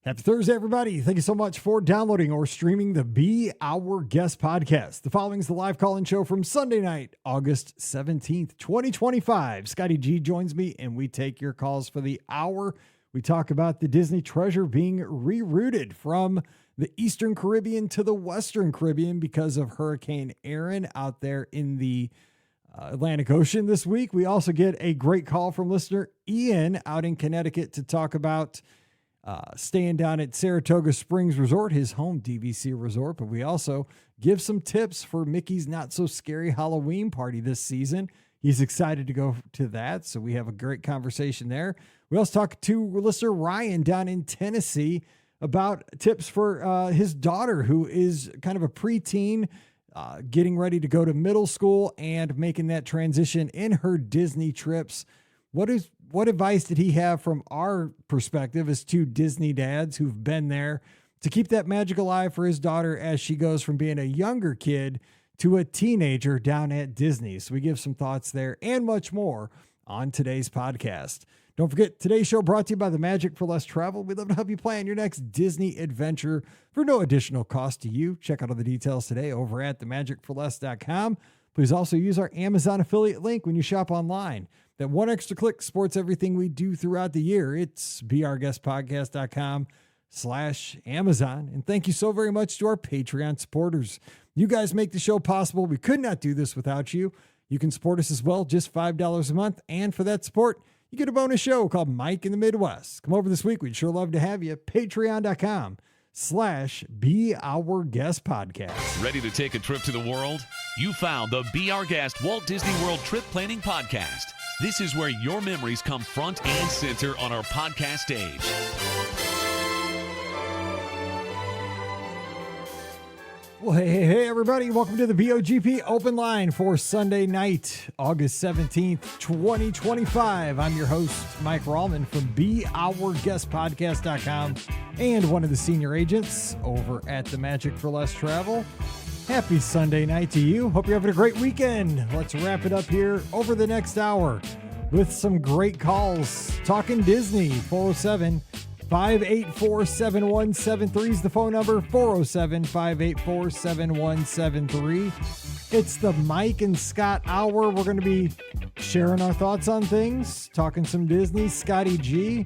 Happy Thursday, everybody. Thank you so much for downloading or streaming the Be Our Guest podcast. The following is the live call-in show from Sunday night, August 17th, 2025. Scotty G joins me, and we take your calls for the hour. We talk about the Disney treasure being rerouted from the Eastern Caribbean to the Western Caribbean because of Hurricane Aaron out there in the Atlantic Ocean this week. We also get a great call from listener Ian out in Connecticut to talk about staying down at Saratoga Springs Resort, his home DVC resort. But we also give some tips for Mickey's Not So Scary Halloween party this season. He's excited to go to that. So we have a great conversation there. We also talk to listener Ryan down in Tennessee about tips for his daughter, who is kind of a preteen, getting ready to go to middle school and making that transition in her Disney trips. What advice did he have from our perspective as two Disney dads who've been there to keep that magic alive for his daughter as she goes from being a younger kid to a teenager down at Disney? So we give some thoughts there and much more on today's podcast. Don't forget, today's show brought to you by the Magic for Less Travel. We'd love to help you plan your next Disney adventure for no additional cost to you. Check out all the details today over at themagicforless.com. Please also use our Amazon affiliate link when you shop online. That one extra click supports everything we do throughout the year. It's beourguestpodcast.com/Amazon. And thank you so very much to our Patreon supporters. You guys make the show possible. We could not do this without you. You can support us as well, just $5 a month. And for that support, you get a bonus show called Mike in the Midwest. Come over this week. We'd sure love to have you. Patreon.com/BeOurGuestPodcast. Ready to take a trip to the world? You found the Be Our Guest Walt Disney World Trip Planning Podcast. This is where your memories come front and center on our podcast stage. Well, hey, everybody. Welcome to the BOGP Open Line for Sunday night, August 17th, 2025. I'm your host, Mike Rallman from BeOurGuestPodcast.com and one of the senior agents over at the Magic for Less Travel. Happy Sunday night to you. Hope you're having a great weekend. Let's wrap it up here over the next hour with some great calls. Talking Disney, 407-584-7173 is the phone number, 407-584-7173. It's the Mike and Scott hour. We're going to be sharing our thoughts on things, talking some Disney. Scotty G,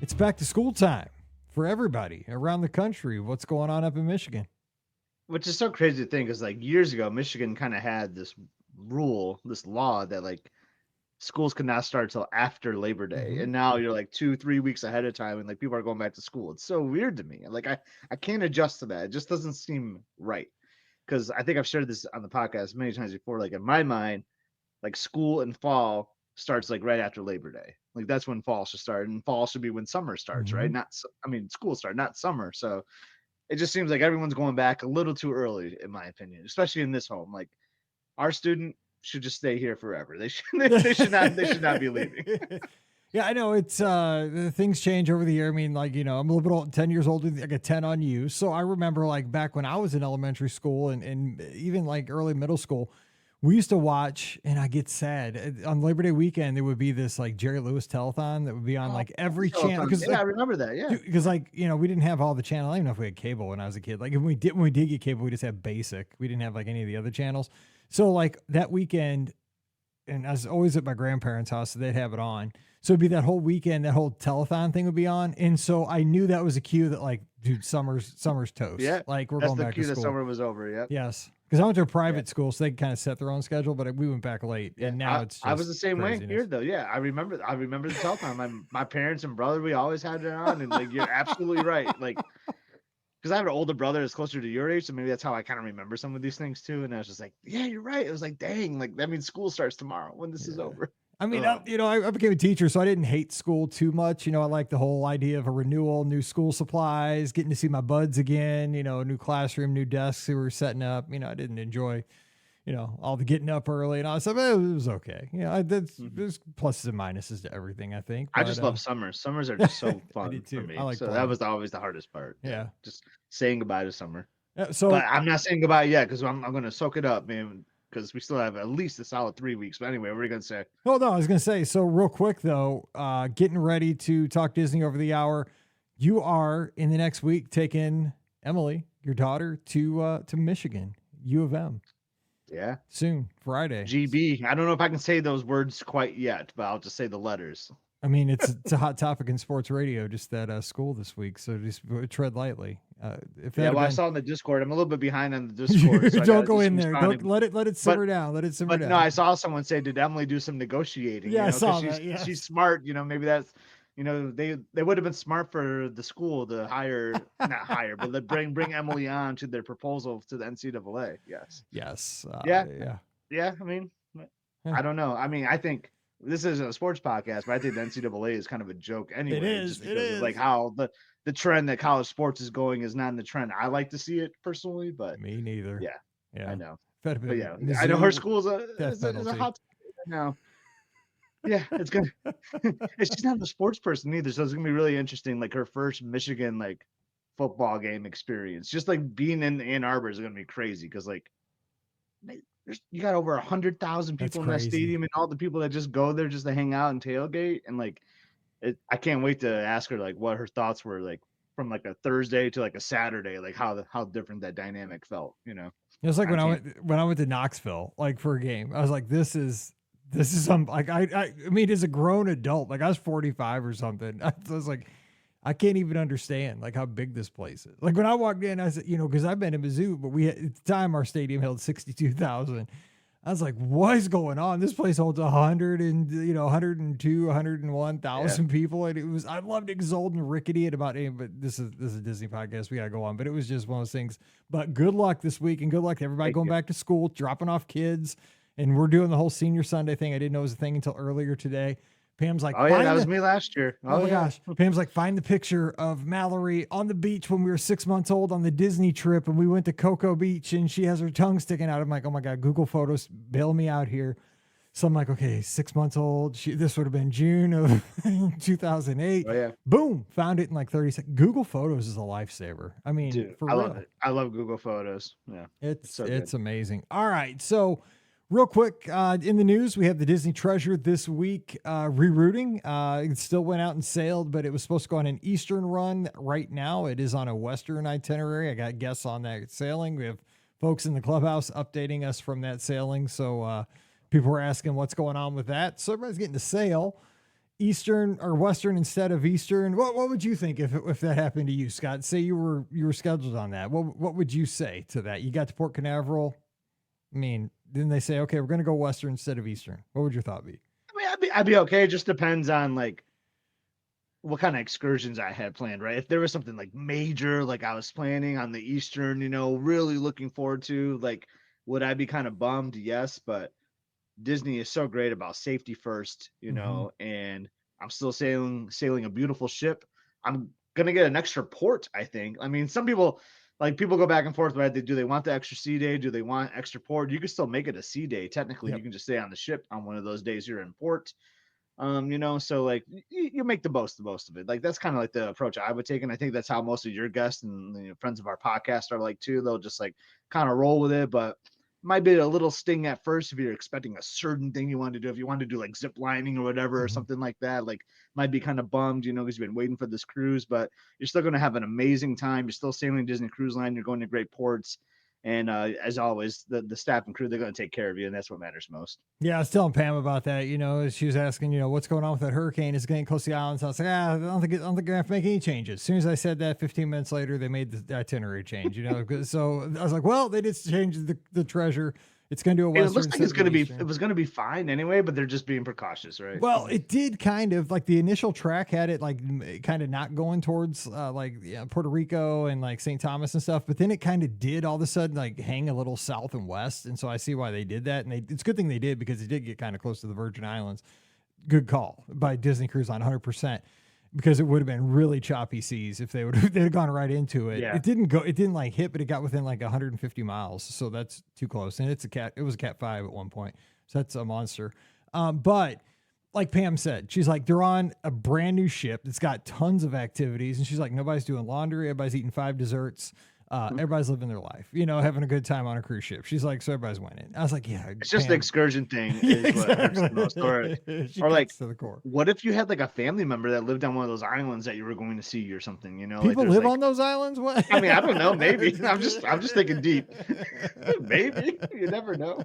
it's back to school time for everybody around the country. What's going on up in Michigan? Which is so crazy to think, is like years ago, Michigan kind of had this rule, this law that like schools could not start till after Labor Day. Mm-hmm. And now you're like 2-3 weeks ahead of time and like people are going back to school. It's so weird to me. Like I can't adjust to that. It just doesn't seem right. Because I think I've shared this on the podcast many times before. Like in my mind, like school in fall starts like right after Labor Day. Like that's when fall should start, and fall should be when summer starts, Mm-hmm. right? School start, not summer. So it just seems like everyone's going back a little too early, in my opinion, especially in this home. Like our student should just stay here forever. They should not be leaving. Yeah, I know it's things change over the year. I mean, like, you know, I'm a little bit old, 10 years older. I got 10 on you. So I remember like back when I was in elementary school and even like early middle school, we used to watch, and I get sad, on Labor Day weekend, there would be this like Jerry Lewis telethon that would be on like every channel. I remember that. Yeah. Because like, you know, we didn't have all the channels. I don't even know if we had cable when I was a kid. Like when we did get cable, we just had basic. We didn't have like any of the other channels. So like that weekend, and I was always at my grandparents' house, so they'd have it on. So it'd be that whole weekend, that whole telethon thing would be on. And so I knew that was a cue that like, dude, summer's toast. Yeah. Like we're going back to school. That summer was over. Yeah. Yes. Because I went to a private school, so they kind of set their own schedule, but we went back late, and now it's just I was the same craziness. way here, though. Yeah, I remember the telethon. My parents and brother, we always had it on, and like you're absolutely right. Like, because I have an older brother that's closer to your age, so maybe that's how I kind of remember some of these things too. And I was just like, yeah, you're right. It was like, dang, like that means school starts tomorrow when this is over. I mean, I became a teacher, so I didn't hate school too much. You know, I like the whole idea of a renewal, new school supplies, getting to see my buds again, you know, new classroom, new desks we were setting up. You know, I didn't enjoy, you know, all the getting up early and all that stuff. It was okay. You know, there's pluses and minuses to everything, I think. I just love summers. Summers are just so fun I did too. for me. I like so playing. that was always the hardest part. Yeah. Just saying goodbye to summer. So but I'm not saying goodbye yet because I'm going to soak it up, man. Because we still have at least a solid 3 weeks. But anyway, what are you going to say? Oh, no, I was going to say, so real quick, though, getting ready to talk Disney over the hour, You are in the next week taking Emily, your daughter, to Michigan, U of M. Yeah. Soon, Friday. GB. I don't know if I can say those words quite yet, but I'll just say the letters. I mean, it's a hot topic in sports radio, just that school this week. So just tread lightly. If that I saw in the Discord. I'm a little bit behind on the Discord. So don't go in there. Don't let it simmer down. Let it simmer down. No, I saw someone say, "Did Emily do some negotiating?" Yeah, I saw that. Yes. She's smart. Maybe that's. They would have been smart for the school to not hire, but bring Emily on to their proposal to the NCAA. Yes. Yes. Yeah. I mean, I don't know. I mean, I think. This isn't a sports podcast, but I think the NCAA is kind of a joke anyway. It is. Just because of like how the trend that college sports is going is not in the trend. I like to see it personally, but me neither. Yeah. I know. But yeah, I know her school's a hot now. Yeah, it's gonna. It's just not a sports person either, so it's gonna be really interesting. Like her first Michigan like football game experience, just like being in Ann Arbor is gonna be crazy because like. You got over 100,000 people in that stadium, and all the people that just go there just to hang out and tailgate, and like, I can't wait to ask her like what her thoughts were like from like a Thursday to like a Saturday, like how different that dynamic felt. It was like when I went to Knoxville, like for a game, I was like, this is some like I mean, as a grown adult, like I was 45 or something, I was like. I can't even understand like how big this place is. Like when I walked in, I said, because I've been in Mizzou, but at the time our stadium held 62,000. I was like, what is going on? This place holds 102, 101,000 people. And I loved exulting rickety at about but this is a Disney podcast. We got to go on, but it was just one of those things. But good luck this week and good luck to everybody going back to school, dropping off kids. And we're doing the whole Senior Sunday thing. I didn't know it was a thing until earlier today. Pam's like, oh yeah, that was me last year. Oh my gosh. Pam's like, find the picture of Mallory on the beach when we were 6 months old on the Disney trip, and we went to Cocoa Beach, and she has her tongue sticking out. I'm like, oh my God, Google Photos, bail me out here. So I'm like, okay, 6 months old. This would have been June of 2008. Oh yeah. Boom, found it in like 30 seconds. Google Photos is a lifesaver. I mean, dude, for I real. love it. I love Google Photos. Yeah, it's amazing. All right, so. Real quick, in the news, we have the Disney Treasure this week rerouting. It still went out and sailed, but it was supposed to go on an eastern run. Right now, it is on a western itinerary. I got guests on that sailing. We have folks in the clubhouse updating us from that sailing. So people were asking what's going on with that. So everybody's getting to sail eastern or western instead of eastern. What would you think if that happened to you, Scott? Say you were scheduled on that. What would you say to that? You got to Port Canaveral. I mean, then they say, okay, we're going to go western instead of eastern. What would your thought be? I mean, I'd be okay. It just depends on like what kind of excursions I had planned, right? If there was something like major, like I was planning on the eastern, really looking forward to, like, would I be kind of bummed? Yes, but Disney is so great about safety first, and I'm still sailing a beautiful ship. I'm gonna get an extra port, I think. I mean, some people. Like people go back and forth, right? Do they want the extra sea day? Do they want extra port? You can still make it a sea day. Technically, You can just stay on the ship on one of those days you're in port. So like you make the most of it. Like that's kind of like the approach I would take, and I think that's how most of your guests and friends of our podcast are like too. They'll just like kind of roll with it, but might be a little sting at first if you're expecting a certain thing you want to do. If you want to do like zip lining or whatever, or something like that, like might be kind of bummed, because you've been waiting for this cruise, but you're still going to have an amazing time. You're still sailing Disney Cruise Line. You're going to great ports. And as always, the staff and crew, they're going to take care of you, and that's what matters most. Yeah, I was telling Pam about that. She was asking, what's going on with that hurricane? Is getting close to the islands. I was like, I don't think they're going to have to make any changes. As soon as I said that, 15 minutes later, they made the itinerary change. So I was like, well, they did change the treasure. It's going to do a western. It looks like it's going to be. It was going to be fine anyway, but they're just being precautious, right? Well, it did kind of like the initial track had it like kind of not going towards Puerto Rico and like St. Thomas and stuff, but then it kind of did all of a sudden like hang a little south and west, and so I see why they did that, and it's a good thing they did because it did get kind of close to the Virgin Islands. Good call by Disney Cruise Line, 100%. Because it would have been really choppy seas if they'd have gone right into it. Yeah. It didn't like hit, but it got within like 150 miles. So that's too close. And it was a Cat 5 at one point. So that's a monster. But like Pam said, she's like, they're on a brand new ship. It's got tons of activities. And she's like, nobody's doing laundry. Everybody's eating 5 desserts. Everybody's living their life, having a good time on a cruise ship. She's like, so everybody's winning. I was like, yeah, It's just the Pam. excursion thing Yeah, is what hurts the most. exactly. She Or like, cuts to the core. what if you had like a family member that lived on one of those islands that you were going to see or something? Like People there's live like, on those islands? What? I mean, I don't know. Maybe I'm just thinking deep. Maybe you never know.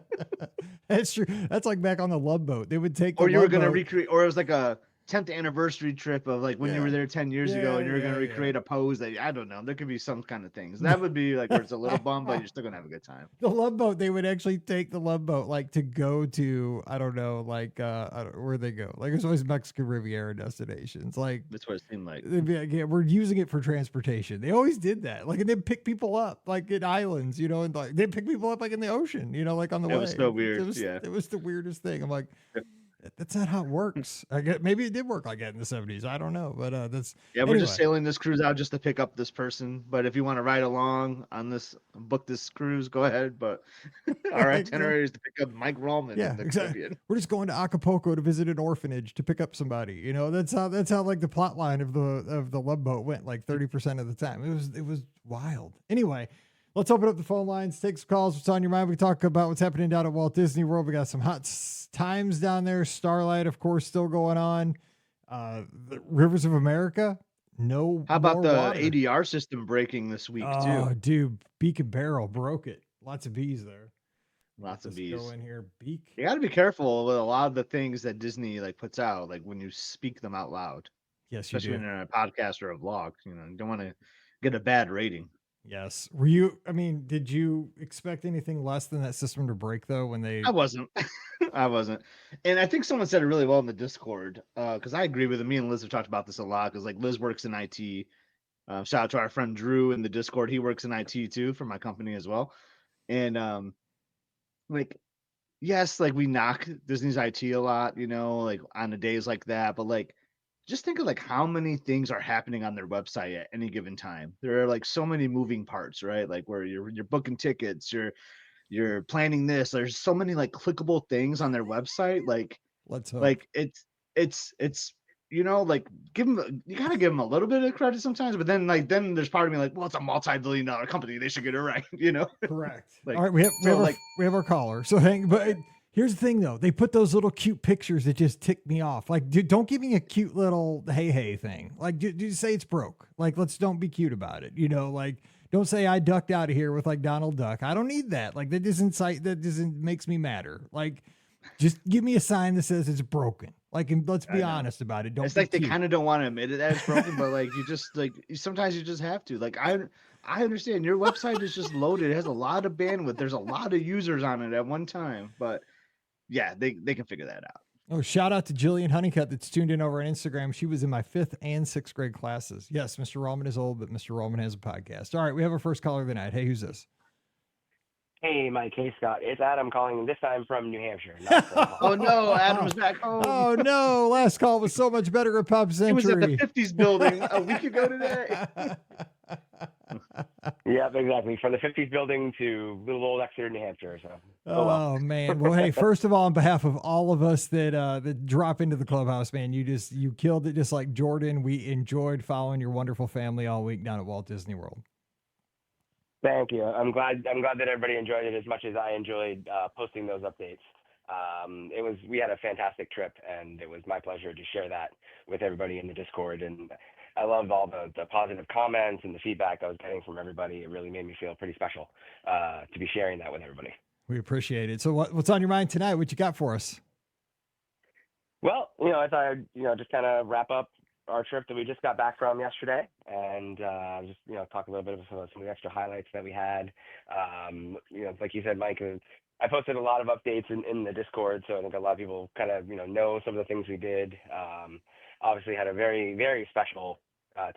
That's true. That's like back on the Love Boat. They would take the Or you were Love gonna Boat. recreate, or it was like a 10th anniversary trip of like when you were Yeah. there 10 years ago, and you were gonna recreate a pose that I don't know. There could be some kind of things that would be like where it's a little bum, but you're still gonna have a good time. The Love Boat, they would actually take the Love Boat like to go to, I don't know, like where they go. Like it's always Mexican Riviera destinations. Like That's what it seemed like. they'd be like, yeah, we're using it for transportation. They always did that. Like, and they'd pick people up like in islands, and like they'd pick people up like in the ocean, like on the way. It was so weird. It was the weirdest thing. I'm like, that's not how it works. I guess maybe it did work like that in the 70s. I don't know, but that's We're just sailing this cruise out just to pick up this person. But if you want to ride along on this, book this cruise, go ahead. But our itinerary is to pick up Mike Rallman in the Caribbean. We're just going to Acapulco to visit an orphanage to pick up somebody. That's how like the plot line of the Love Boat went like 30% of the time. It was wild. Anyway, let's open up the phone lines, take some calls. What's on your mind? We talk about what's happening down at Walt Disney World. We got some hot times down there. Starlight, of course, still going on. The Rivers of America. No. How about the water. ADR system breaking this week too? Oh, dude, Beak and Barrel broke it. Lots of bees there. Lots of bees. Go in here, Beak. You got to be careful with a lot of the things that Disney like puts out, like when you speak them out loud. Yes, you especially do. in a podcast or a vlog. You don't want to get a bad rating. Yes. Did you expect anything less than that system to break though when they I wasn't. I wasn't. And I think someone said it really well in the Discord. Because I agree with it. Me and Liz have talked about this a lot because like Liz works in IT. Shout out to our friend Drew in the Discord. He works in IT too for my company as well. And like yes, like we knock Disney's IT a lot, like on the days like that, but like just think of like how many things are happening on their website at any given time. There are like so many moving parts, right? Like where you're booking tickets, you're planning this. There's so many like clickable things on their website. Like let's hope. Like it's like you gotta give them a little bit of credit sometimes, but then there's part of me like, well, it's a multi-billion-dollar company. They should get it right, Correct. Like, all right, we have our caller. So here's the thing though. They put those little cute pictures that just tick me off. Like, dude, don't give me a cute little hey thing. Like, do say it's broke. Like, don't be cute about it. Like, don't say I ducked out of here with like Donald Duck. I don't need that. Like, that doesn't makes me matter. Like, just give me a sign that says it's broken. Like, and let's be honest about it. It's like they kind of don't want to admit it that it's broken, but like you just like sometimes you just have to. Like I understand your website is just loaded. It has a lot of bandwidth. There's a lot of users on it at one time, but yeah, they can figure that out. Oh, shout out to Jillian Honeycutt that's tuned in over on Instagram. She was in my 5th and 6th grade classes. Yes, Mr. Roman is old, but Mr. Roman has a podcast. All right, we have our first caller of the night. Hey, who's this? Hey, Mike. Hey, Scott. It's Adam calling, this time from New Hampshire. Oh, no. Adam's back home. Oh, no. Last call was so much better at Pop Century. He was at the 50s building a week ago today. Yep, exactly. From the 50s building to little old Exeter, New Hampshire. So. Oh, man. Well, hey, first of all, on behalf of all of us that drop into the clubhouse, man, you killed it just like Jordan. We enjoyed following your wonderful family all week down at Walt Disney World. Thank you. I'm glad that everybody enjoyed it as much as I enjoyed posting those updates. We had a fantastic trip, and it was my pleasure to share that with everybody in the Discord. And I loved all the positive comments and the feedback I was getting from everybody. It really made me feel pretty special to be sharing that with everybody. We appreciate it. So what's on your mind tonight? What you got for us? Well, I thought I'd, just kind of wrap up our trip that we just got back from yesterday, and just talk a little bit about some of the extra highlights that we had. Like you said, Mike, I posted a lot of updates in the Discord, so I think a lot of people kind of know some of the things we did. Obviously had a very, very special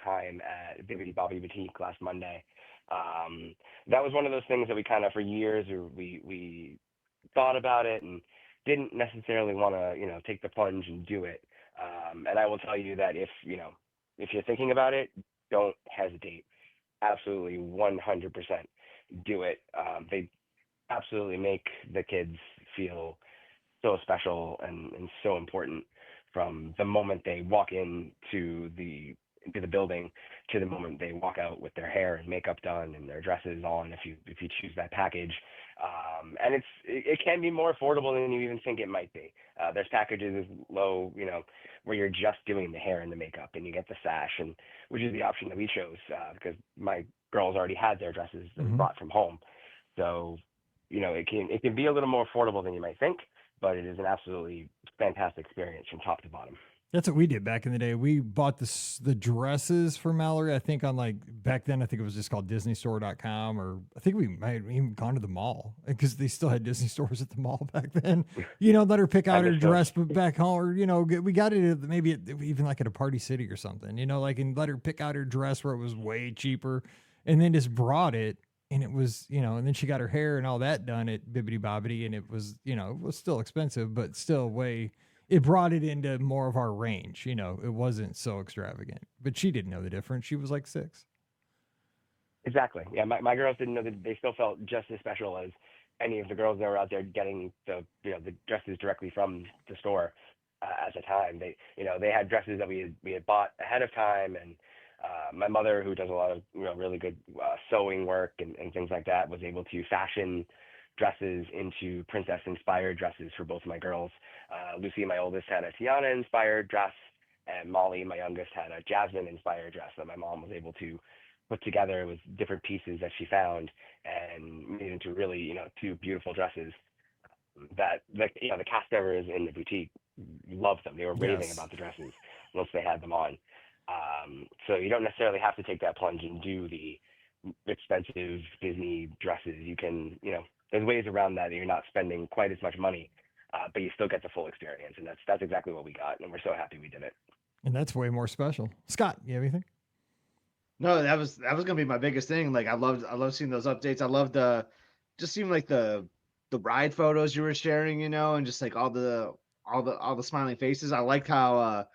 time at Bibbidi Bobbidi Boutique last Monday. That was one of those things that we kind of for years we thought about it and didn't necessarily want to take the plunge and do it. And I will tell you that if you're thinking about it, don't hesitate. Absolutely 100% do it. They absolutely make the kids feel so special and so important from the moment they walk into the into the building to the moment they walk out with their hair and makeup done and their dresses on, if you choose that package. And it can be more affordable than you even think it might be. There's packages as low, where you're just doing the hair and the makeup and you get the sash, and which is the option that we chose because my girls already had their dresses that we brought from home. So, it can be a little more affordable than you might think, but it is an absolutely fantastic experience from top to bottom. That's what we did back in the day. We bought the dresses for Mallory, I think back then, I think it was just called DisneyStore.com, or I think we might have even gone to the mall because they still had Disney stores at the mall back then. Let her pick out her dress back home, or, we got it maybe even like at a Party City or something, and let her pick out her dress where it was way cheaper, and then just brought it. And it was, and then she got her hair and all that done at Bibbidi Bobbidi, and it was, it was still expensive, but still it brought it into more of our range. It wasn't so extravagant, but she didn't know the difference. She was like 6. Exactly. Yeah. My girls didn't know that they still felt just as special as any of the girls that were out there getting the dresses directly from the store at the time. They had dresses that we had bought ahead of time, and my mother, who does a lot of really good sewing work and things like that, was able to fashion dresses into princess-inspired dresses for both my girls. Lucy, my oldest, had a Tiana-inspired dress, and Molly, my youngest, had a Jasmine-inspired dress that my mom was able to put together with different pieces that she found and made into really, 2 beautiful dresses that the cast members in the boutique loved them. They were raving about the dresses once they had them on. So you don't necessarily have to take that plunge and do the expensive Disney dresses. You can, there's ways around that you're not spending quite as much money, but you still get the full experience. And that's exactly what we got. And we're so happy we did it. And that's way more special. Scott, you have anything? No, that was gonna be my biggest thing. Like I loved seeing those updates. I loved just seeing like the ride photos you were sharing, and just like all the smiling faces. I liked how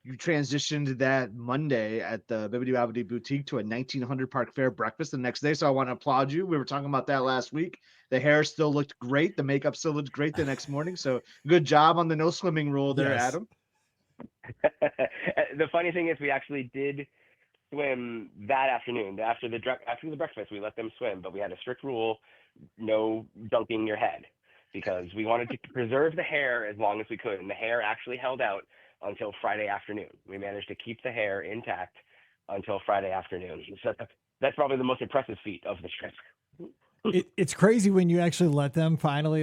you transitioned that Monday at the Bibbidi Bobbidi Boutique to a 1900 Park Fair breakfast the next day. So I want to applaud you. We were talking about that last week. The hair still looked great. The makeup still looked great the next morning. So good job on the no swimming rule there, Yes. Adam. The funny thing is we actually did swim that afternoon. After the breakfast, we let them swim, but we had a strict rule: no dunking your head, because we wanted to preserve the hair as long as we could. And the hair actually held out until Friday afternoon. We managed to keep the hair intact until Friday afternoon. So that's probably the most impressive feat of the trip. It's crazy when you actually let them finally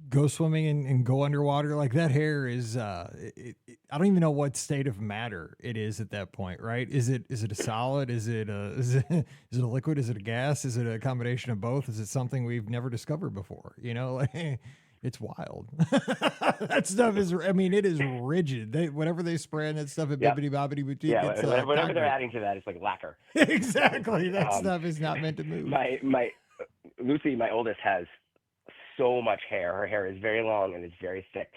go swimming and go underwater. Like that hair is, I don't even know what state of matter it is at that point, right? Is it a solid? Is it a liquid? Is it a gas? Is it a combination of both? Is it something we've never discovered before? It's wild. That stuff is, it is rigid. Whatever they spray on that stuff at Bibbidi Bobbidi Boutique. Yeah, it's, whatever they're adding to that, it's like lacquer. Exactly. That stuff is not meant to move. My Lucy, my oldest, has so much hair. Her hair is very long and it's very thick.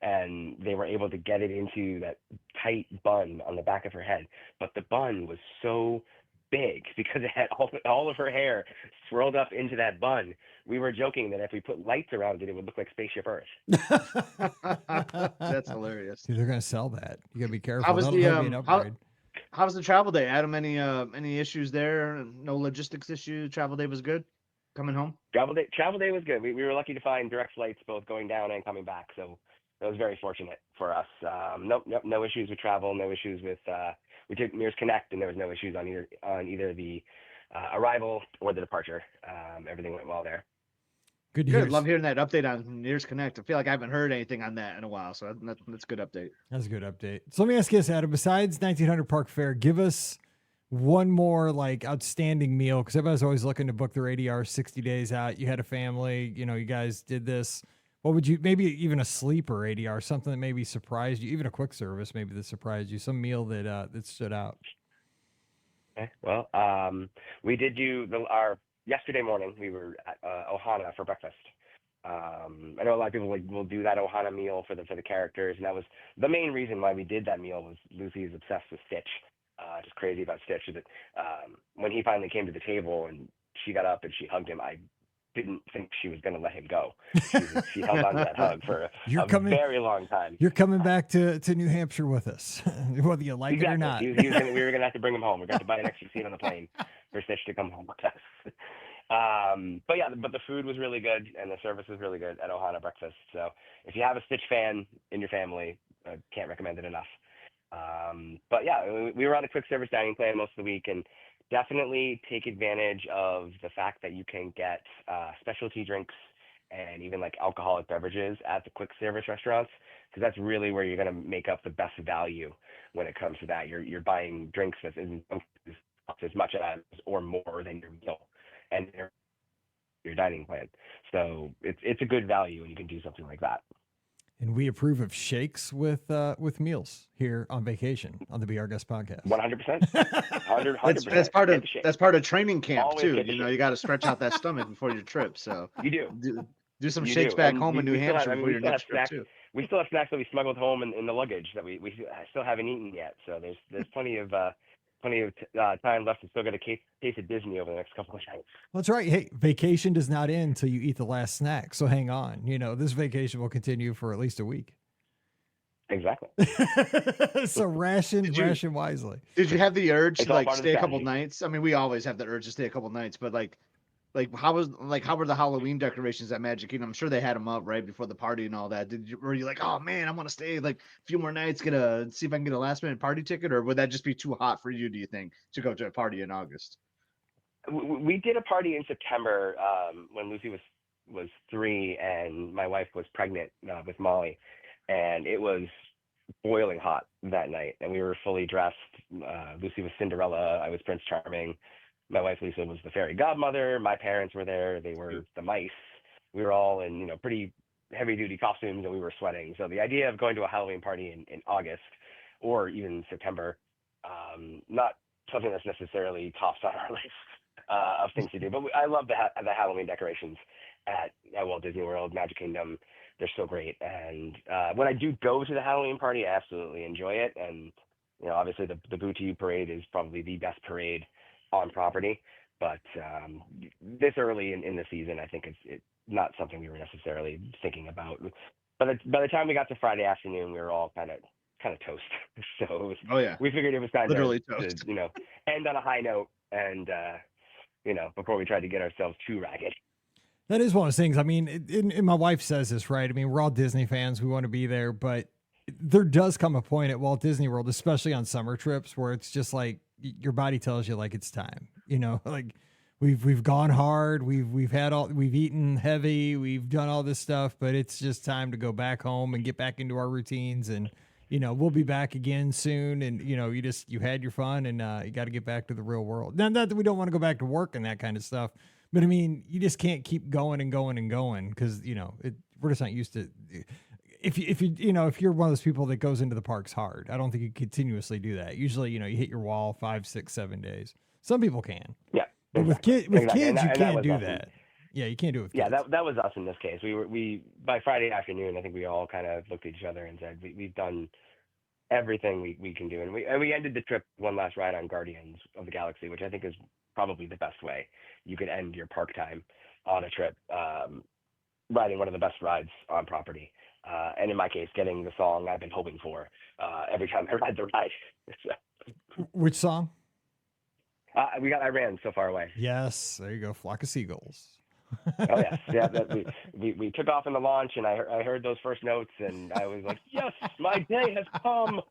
And they were able to get it into that tight bun on the back of her head. But the bun was so big because it had all of her hair swirled up into that bun. We were joking that if we put lights around it, it would look like Spaceship Earth. That's hilarious. Dude, they're going to sell that. You got to be careful. How was That'll be an upgrade. How was the travel day, Adam? Any issues there? No logistics issues? Travel day was good? Coming home? Travel day was good. We were lucky to find direct flights both going down and coming back. So that was very fortunate for us. No issues with travel, no issues with we took Mears Connect, and there was no issues on either the arrival or the departure. Everything went well there. Good to hear. Love hearing that update on Mears Connect. I feel like I haven't heard anything on that in a while, so that's a good update. That's a good update. So let me ask you this, Adam. Besides 1900 Park Fair, give us one more outstanding meal, because everybody's always looking to book their ADR 60 days out. You had a family, you guys did this. What would you, maybe even a sleeper ADR, something that maybe surprised you, even a quick service maybe that surprised you, some meal that stood out? Okay. Well, we did do our yesterday morning. We were at Ohana for breakfast. I know a lot of people will do that Ohana meal for the characters, and that was the main reason why we did that meal. Was Lucy is obsessed with Stitch, just crazy about Stitch. That when he finally came to the table and she got up and she hugged him, I didn't think she was going to let him go. She held on to that hug for a very long time. You're coming back to New Hampshire with us, whether you like it or not. We were going to have to bring him home. We're going to buy an extra seat on the plane for Stitch to come home with us. But the food was really good and the service was really good at Ohana Breakfast. So if you have a Stitch fan in your family, I can't recommend it enough. We were on a quick service dining plan most of the week, and definitely take advantage of the fact that you can get specialty drinks and even like alcoholic beverages at the quick service restaurants, because that's really where you're going to make up the best value when it comes to that. You're buying drinks that isn't as much as or more than your meal and your dining plan. So it's a good value when you can do something like that. And we approve of shakes with meals here on vacation on the Be Our Guest podcast. 100%. 100%. That's part of training camp. Always too. You got to stretch out that stomach before your trip. So you do some shakes back home in New Hampshire before your next trip too. We still have snacks that we smuggled home in the luggage that we still haven't eaten yet. So there's plenty of time left to still get a taste of Disney over the next couple of nights. That's right. Hey, vacation does not end until you eat the last snack. So hang on. This vacation will continue for at least a week. Exactly. So ration wisely. Did you have the urge to stay a couple nights? I mean, we always have the urge to stay a couple nights, but how were the Halloween decorations at Magic Kingdom? I'm sure they had them up right before the party and all that. Were you like, oh man, I want to stay like a few more nights, see if I can get a last minute party ticket, or would that just be too hot for you, do you think, to go to a party in August? We did a party in September when Lucy was 3 and my wife was pregnant with Molly, and it was boiling hot that night, and we were fully dressed. Lucy was Cinderella, I was Prince Charming. My wife, Lisa, was the fairy godmother. My parents were there. They were the mice. We were all in, pretty heavy-duty costumes, and we were sweating. So the idea of going to a Halloween party in August or even September, not something that's necessarily tops on our list of things to do. But I love the Halloween decorations at Walt Disney World, Magic Kingdom. They're so great. And when I do go to the Halloween party, I absolutely enjoy it. And, obviously the Boo to You parade is probably the best parade on property, but this early in the season, I think it's not something we were necessarily thinking about. But by the time we got to Friday afternoon, we were all kind of toast. So we figured it was time literally to end on a high note, and before we tried to get ourselves too ragged. That is one of those things. I mean, and my wife says this, right? I mean, we're all Disney fans. We want to be there, but there does come a point at Walt Disney World, especially on summer trips, where it's just like, your body tells you like it's time, like we've gone hard. We've eaten heavy. We've done all this stuff, but it's just time to go back home and get back into our routines. And, we'll be back again soon. And, you had your fun, and you got to get back to the real world. Now, not that we don't want to go back to work and that kind of stuff, but I mean, you just can't keep going and going and going. Cause we're just not used to, if you're one of those people that goes into the parks hard, I don't think you continuously do that. Usually, you hit your wall 5, 6, 7 days. Some people can. Yeah. But with kids, you can't do that. Yeah, you can't do it with kids. Yeah, that was us in this case. We by Friday afternoon, I think we all kind of looked at each other and said, we've done everything we can do. And we ended the trip one last ride on Guardians of the Galaxy, which I think is probably the best way you could end your park time on a trip, riding one of the best rides on property. And in my case, getting the song I've been hoping for every time I ride the ride. So. Which song? I Ran So Far Away. Yes, there you go. Flock of Seagulls. Oh yes, yeah. We took off in the launch, and I heard those first notes, and I was like, yes, my day has come.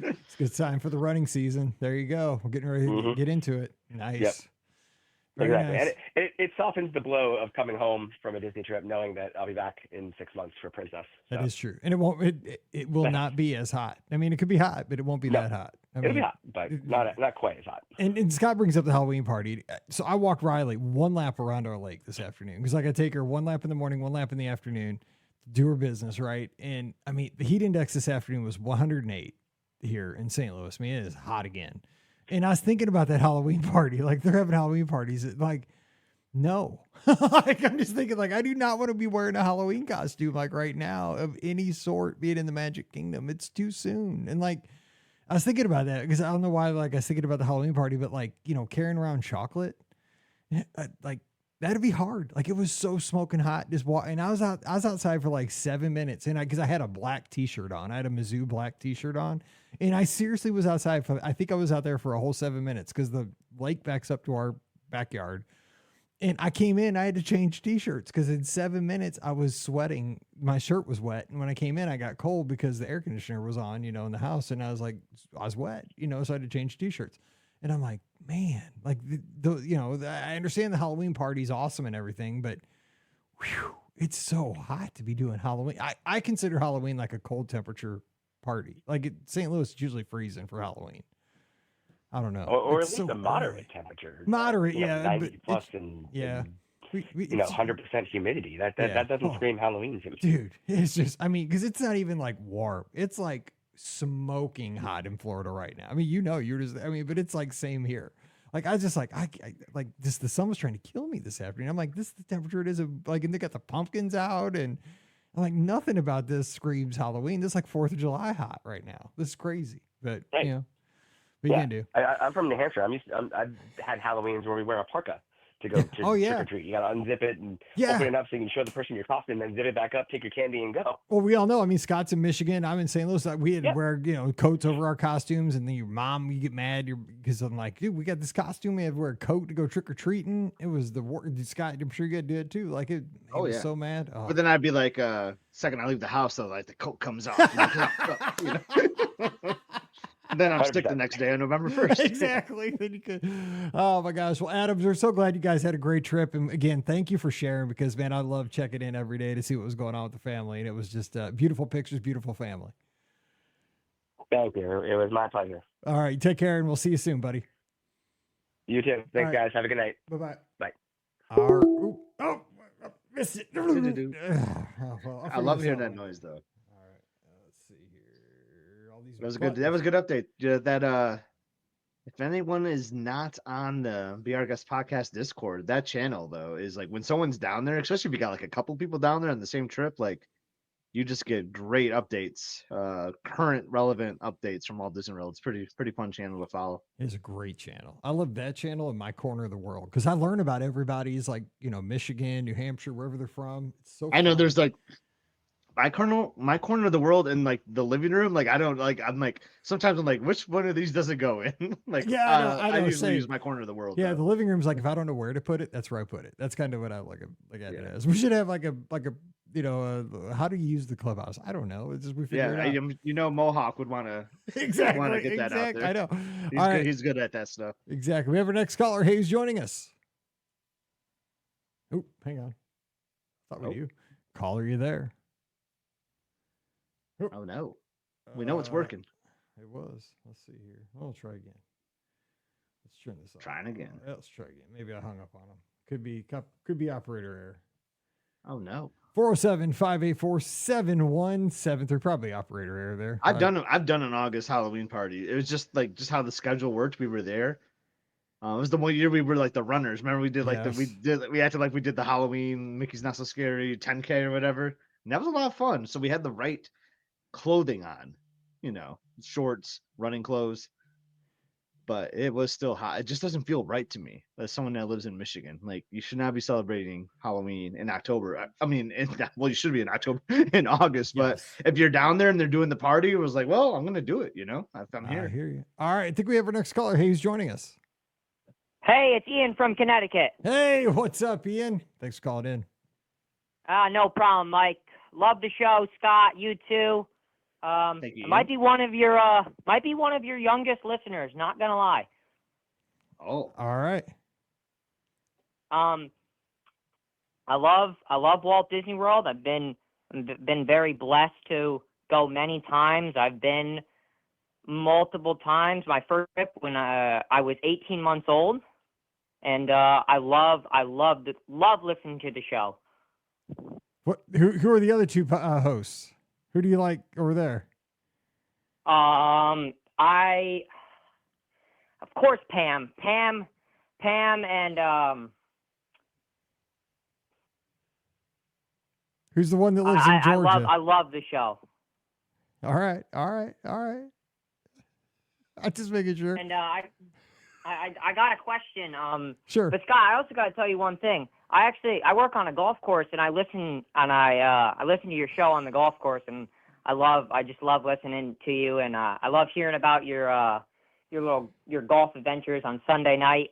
It's a good time for the running season. There you go. We're getting ready to get into it. Nice. Yep. Exactly. Nice. And it softens the blow of coming home from a Disney trip, knowing that I'll be back in 6 months for Princess. So. That is true. And it will not be as hot. I mean, it could be hot, but it won't be that hot. It'll be hot, but not quite as hot. And Scott brings up the Halloween party. So I walked Riley one lap around our lake this afternoon, because I take her one lap in the morning, one lap in the afternoon to do her business, right? And I mean, the heat index this afternoon was 108 here in St. Louis. I mean, it is hot again. And I was thinking about that Halloween party. Like, they're having Halloween parties. Like, no. Like, I'm just thinking, like, I do not want to be wearing a Halloween costume, like, right now, of any sort, be it in the Magic Kingdom. It's too soon. And, like, I was thinking about that, because I don't know why, like, I was thinking about the Halloween party, but, like, carrying around chocolate, like, That'd be hard. Like it was so smoking hot. And I was outside for like 7 minutes, and because I had a black T-shirt on, I had a Mizzou black T-shirt on, and I seriously was outside for. I think I was out there for a whole 7 minutes because the lake backs up to our backyard, and I came in. I had to change T-shirts because in 7 minutes I was sweating. My shirt was wet, and when I came in, I got cold because the air conditioner was on, in the house, and I was wet, so I had to change T-shirts. And I'm like, man, like I understand the Halloween party is awesome and everything, but whew, it's so hot to be doing Halloween. I consider Halloween like a cold temperature party. Like St. Louis is usually freezing for Halloween. I don't know. Or at least a moderate temperature. Moderate, yeah. 90 plus and yeah. And, 100% humidity. That doesn't scream Halloween to me. Dude, it's just, because it's not even like warm. It's like smoking hot in Florida right now. But it's like same here. Like I just like the sun was trying to kill me this afternoon. I'm like, this is the temperature it is. And they got the pumpkins out, and I'm like, nothing about this screams Halloween. This is like 4th of July hot right now. This is crazy, but what you can do. I'm from New Hampshire. I've had Halloweens where we wear a parka to go to trick or treat. You got to unzip it and open it up so you can show the person your costume, then zip it back up, take your candy, and go. Well, we all know. Scott's in Michigan. I'm in St. Louis. We had to wear coats over our costumes, and then your mom, you get mad because I'm like, dude, we got this costume. We have to wear a coat to go trick or treating. It was Scott. I'm sure you got to do it too. Like it. He was so mad. Oh. But then I'd be like, second I leave the house, though, like the coat comes off. Then I'm 100%. Sick the next day on November 1st. Exactly. Then you could. Oh my gosh. Well, Adams, we're so glad you guys had a great trip. And again, thank you for sharing because, man, I love checking in every day to see what was going on with the family. And it was just beautiful pictures, beautiful family. Thank you. It was my pleasure. All right. Take care, and we'll see you soon, buddy. You too. Thanks, guys. Have a good night. Bye-bye. Bye. Missed it. I love hearing that noise, though. That was good. That was a good update. That if anyone is not on the Be Our Guest podcast Discord, that channel though is like when someone's down there, especially if you got like a couple people down there on the same trip, like you just get great updates, current relevant updates from Walt Disney World. It's pretty fun channel to follow. It's a great channel. I love that channel in my corner of the world because I learn about everybody's like Michigan, New Hampshire, wherever they're from. It's so. I know there's like. My corner of the world in like the living room, like I don't like. I'm like sometimes I'm like, which one of these doesn't go in? Like, I usually use my corner of the world. Yeah, though. The living room's like if I don't know where to put it, that's where I put it. That's kind of what I like at it as. We should have like a how do you use the clubhouse? I don't know. It's just we figure it out. Mohawk would want to exactly get that out there. I know. He's good at that stuff. Exactly. We have our next caller. Hey, who's joining us? Oh, hang on. Thought we do. Caller, you there? Oh no, we know it's working. It was. Let's see here. I'll try again. Let's turn this off. Trying again. Let's try again. Maybe I hung up on him. Could be operator error. Oh no. 407-584-7173. Probably operator error there. I've done an August Halloween party. It was just how the schedule worked. We were there. It was the one year we were like the runners. Remember we did we acted like we did the Halloween Mickey's Not So Scary 10K or whatever. And that was a lot of fun. So we had the right clothing on, shorts, running clothes, but it was still hot. It just doesn't feel right to me as someone that lives in Michigan. Like you should not be celebrating Halloween in October. You should be in October, in August, but if you're down there and they're doing the party, it was like, well, I'm going to do it. I'm here. I hear you. All right. I think we have our next caller. Hey, who's joining us? Hey, it's Ian from Connecticut. Hey, what's up, Ian? Thanks for calling in. No problem, Mike. Love the show, Scott. You too. Thank you. Might be one of your youngest listeners. Not gonna lie. Oh, all right. I love Walt Disney World. I've been very blessed to go many times. I've been multiple times. My first trip when I was 18 months old, and I love listening to the show. What? Who are the other two hosts? Who do you like over there? Of course, Pam, and who's the one that lives in Georgia? I love the show. All right. I'm just making sure. And I got a question. Sure. But Scott, I also got to tell you one thing. I work on a golf course, and I listen to your show on the golf course, and I just love listening to you, and I love hearing about your golf adventures on Sunday night.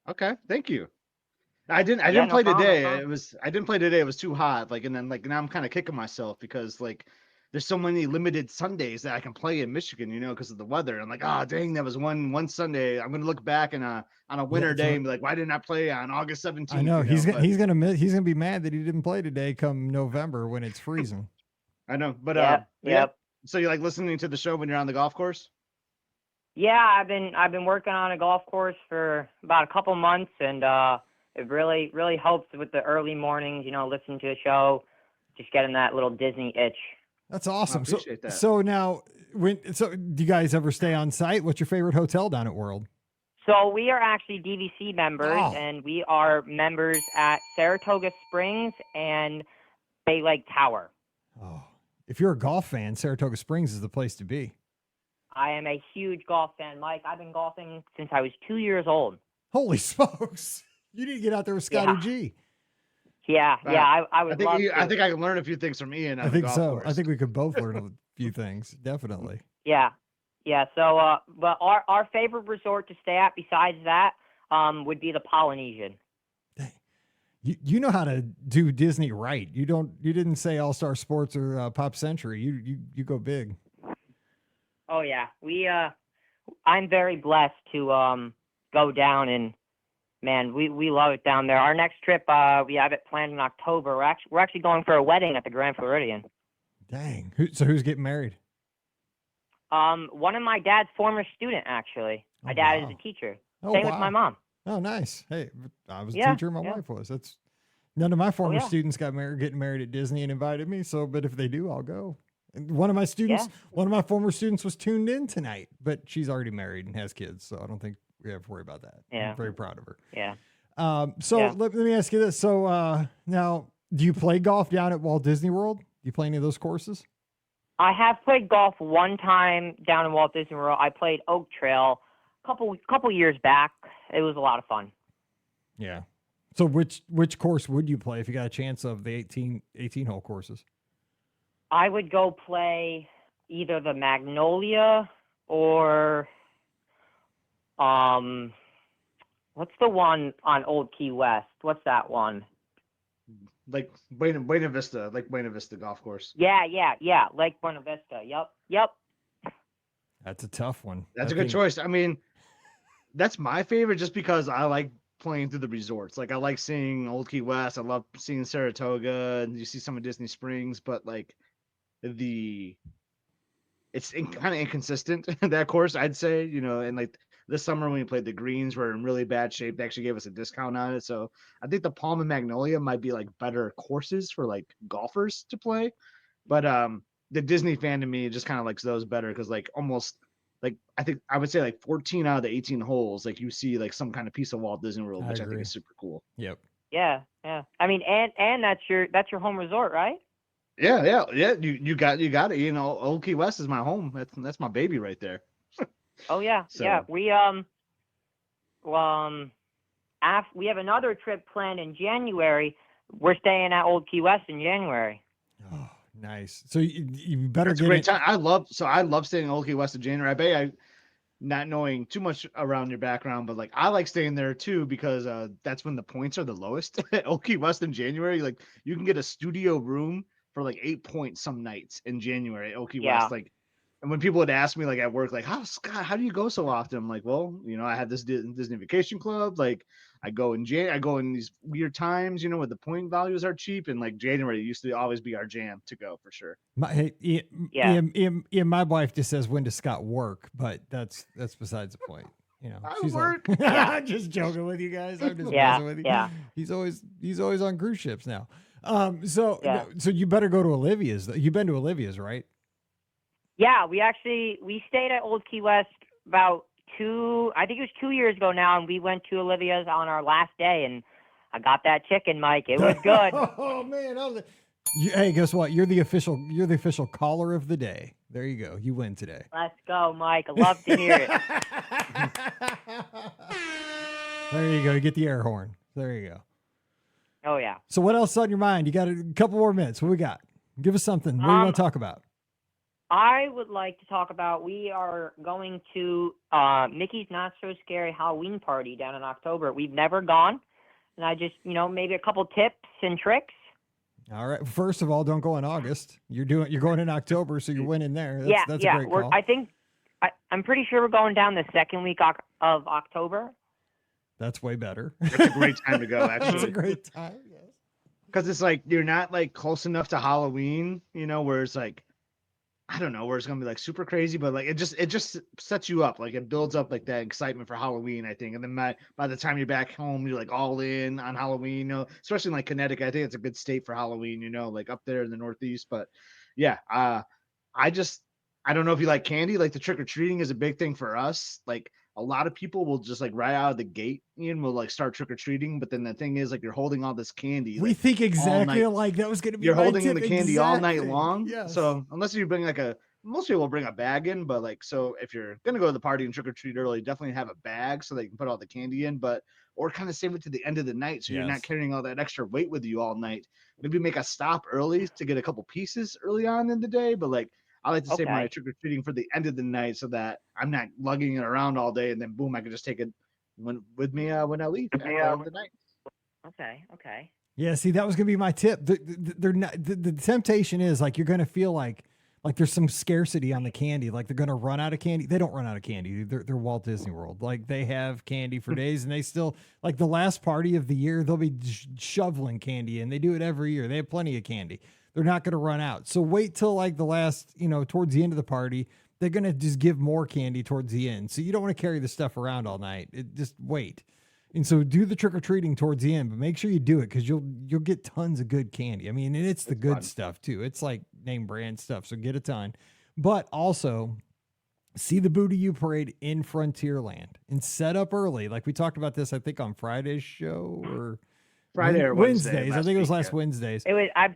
Okay, thank you. I didn't Yeah, play no problem, today. no problem. I didn't play today. It was too hot. Like, and then like now I'm kind of kicking myself because like there's so many limited Sundays that I can play in Michigan, because of the weather. I'm like, oh dang, that was one Sunday. I'm gonna look back and on a winter day and be like, why didn't I play on August 17th? I know, but he's gonna be mad that he didn't play today come November when it's freezing. I know, but Yep, yeah. yep. So you like listening to the show when you're on the golf course? Yeah, I've been working on a golf course for about a couple months, and it really helps with the early mornings. Listening to a show, just getting that little Disney itch. That's awesome. So, appreciate that. so now, do you guys ever stay on site? What's your favorite hotel down at World? So we are actually DVC members, Oh. and we are members at Saratoga Springs and Bay Lake Tower. Oh, if you're a golf fan, Saratoga Springs is the place to be. I am a huge golf fan, Mike. I've been golfing since I was 2 years old. Holy smokes! You need to get out there with Scotty G. Yeah, Wow. yeah, I would love to. I think I can learn a few things from Ian. On I the think golf so. course. I think we could both learn a few things. Definitely. Yeah. So, but our favorite resort to stay at besides that would be the Polynesian. You know how to do Disney right. You didn't say All Star Sports or Pop Century. You go big. Oh yeah, I'm very blessed to go down, and man, we love it down there. Our next trip, we have it planned in October. We're actually going for a wedding at the Grand Floridian. Dang. So who's getting married? One of my dad's former student, actually. My Oh, dad wow. is a teacher. Oh, Same with wow. my mom. Oh, nice. Hey, I was a Yeah, teacher. My yeah. wife was. That's none of my former yeah. students getting married at Disney and invited me. So, but if they do, I'll go. And one of my former students was tuned in tonight, but she's already married and has kids, so I don't think we have to worry about that. Yeah. I'm very proud of her. Yeah. So Yeah. let me ask you this. So now, do you play golf down at Walt Disney World? Do you play any of those courses? I have played golf one time down in Walt Disney World. I played Oak Trail a couple years back. It was a lot of fun. Yeah. So which course would you play if you got a chance of the 18 hole courses? I would go play either the Magnolia or what's the one on Old Key West? What's that one? like Buena Vista, golf course. Yeah, Lake Buena Vista. Yep. That's a tough one. That's a good choice. I mean, that's my favorite just because I like playing through the resorts. Like I like seeing Old Key West. I love seeing Saratoga, and you see some of Disney Springs, but like it's kind of inconsistent, that course, I'd say, and like this summer when we played the greens were in really bad shape. They actually gave us a discount on it. So I think the Palm and Magnolia might be like better courses for like golfers to play. But the Disney fan to me just kind of likes those better because like almost like I think I would say like 14 out of the 18 holes, like you see like some kind of piece of Walt Disney World, which I think is super cool. Yep. Yeah. I mean, and that's your home resort, right? Yeah. You got it. Old Key West is my home. That's my baby right there. Oh yeah, So- yeah. We we have another trip planned in January. We're staying at Old Key West in January. Oh, nice. So you better That's a get great it. time. I love staying in Old Key West in January. I bet not knowing too much around your background, but like I like staying there too because that's when the points are the lowest at Old Key West in January. Like you can get a studio room for like 8 points some nights in January at Old Key Yeah. West. Like, and when people would ask me like at work, like, how do you go so often? I'm like, well, I have this Disney Vacation Club. Like I go in these weird times, where the point values are cheap, and like January used to always be our jam to go for sure. Ian, my wife just says, when does Scott work? But that's besides the point. I She's work. like, I'm just joking with you guys. I'm just Yeah, messing with you. yeah. He's always on cruise ships now. So Yeah. you better go to Olivia's. You've been to Olivia's, right? Yeah, we stayed at Old Key West about 2 years ago now, and we went to Olivia's on our last day, and I got that chicken, Mike. It was good. Oh man! Hey, guess what? You're the official caller of the day. There you go. You win today. Let's go, Mike. I love to hear it. There you go. You get the air horn. There you go. Oh, yeah. So what else is on your mind? You got a couple more minutes. What we got? Give us something. What do you want to talk about? I would like to talk about, we are going to Mickey's Not So Scary Halloween Party down in October. We've never gone. And I just, maybe a couple tips and tricks. All right. First of all, don't go in August. You're going in October, so you're winning there. That's a great call. I'm pretty sure we're going down the second week of October. That's way better. That's a great time to go, actually. That's a great time, yes. Because it's like, you're not like close enough to Halloween, where it's like, I don't know, where it's going to be like super crazy, but like, it just sets you up. Like it builds up like that excitement for Halloween, I think. And then by the time you're back home, you're like all in on Halloween, especially in like Connecticut. I think it's a good state for Halloween, like up there in the Northeast. But yeah, I don't know if you like candy. Like the trick-or-treating is a big thing for us. Like a lot of people will just like right out of the gate, Ian, will like start trick-or-treating. But then the thing is, like, you're holding all this candy. We like, think exactly like that was going to be You're my holding tip. the candy all night long. Yes. So unless you bring most people will bring a bag in, but like, so if you're going to go to the party and trick-or-treat early, definitely have a bag so they can put all the candy in, or kind of save it to the end of the night. So you're not carrying all that extra weight with you all night. Maybe make a stop early to get a couple pieces early on in the day. But like, I like to save my trick-or-treating for the end of the night so that I'm not lugging it around all day, and then boom, I can just take it with me when I leave at the end of the night. Okay. Yeah, see, that was going to be my tip. The temptation is like you're going to feel like there's some scarcity on the candy. Like they're going to run out of candy. They don't run out of candy. They're Walt Disney World. Like they have candy for days, and they still, like the last party of the year, they'll be shoveling candy, and they do it every year. They have plenty of candy. They're not going to run out. So wait till like the last, towards the end of the party, they're going to just give more candy towards the end. So you don't want to carry the stuff around all night. Just wait. And so do the trick-or-treating towards the end, but make sure you do it because you'll get tons of good candy. I mean, and it's the good stuff too. It's like name brand stuff. So get a ton, but also see the Boo to You parade in Frontierland and set up early. Like we talked about this, I think on Friday's show or Friday or Wednesdays. I think it was last week, Wednesdays. It was. I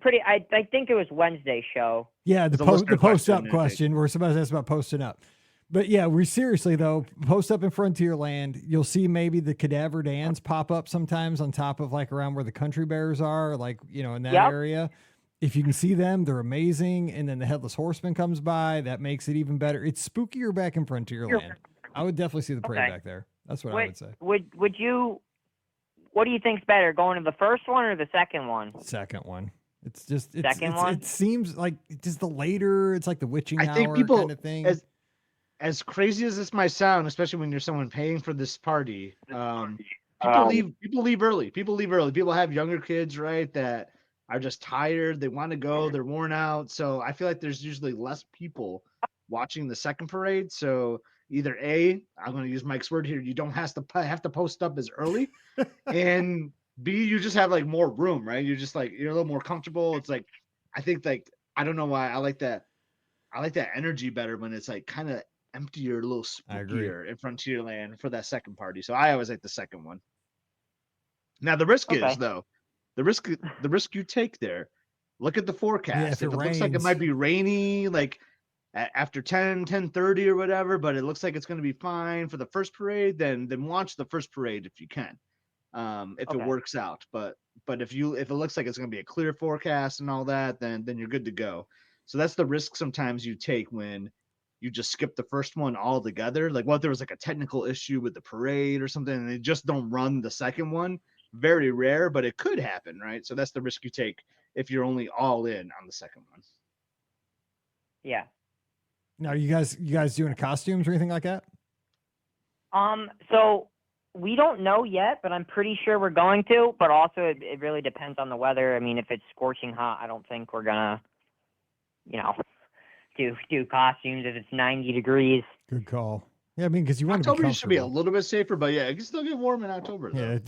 think it was Wednesday show. Yeah, the post up question where somebody asked about posting up. But yeah, we seriously though, post up in Frontierland. You'll see maybe the Cadaver Dans pop up sometimes on top of like around where the Country Bears are, like, in that area. If you can see them, they're amazing. And then the Headless Horseman comes by. That makes it even better. It's spookier back in Frontierland. I would definitely see the parade back there. That's what I would say. Would you, what do you think's better, going to the first one or the second one? Second one. It's just, one? It seems like just the later, it's like the witching hour think people, kind of thing. As crazy as this might sound, especially when you're someone paying for this party, people leave early. People have younger kids, right, that are just tired. They want to go. They're worn out. So I feel like there's usually less people watching the second parade. So either A, I'm going to use Mike's word here, you don't have to post up as early, and B, you just have like more room, right? You're just like, you're a little more comfortable. It's like, I think like, I don't know why I like that energy better when it's like kind of emptier, a little spookier in Frontierland for that second party. So I always like the second one. Now the risk is though, the risk you take there. Look at the forecast. Yeah, if it looks like it might be rainy, like after 10:30 or whatever, but it looks like it's going to be fine for the first parade, then watch the first parade if you can, if it works out. But if it looks like it's going to be a clear forecast and all that, then you're good to go. So that's the risk sometimes you take when you just skip the first one altogether. Like what if there was like a technical issue with the parade or something and they just don't run the second one? Very rare, but it could happen, right? So that's the risk you take if you're only all in on the second one. Yeah. Now, you guys doing costumes or anything like that? So we don't know yet, but I'm pretty sure we're going to. But also, it really depends on the weather. I mean, if it's scorching hot, I don't think we're gonna, do costumes if it's 90 degrees. Good call. Yeah, I mean, because you want October to be should be a little bit safer, but yeah, it can still get warm in October. Though.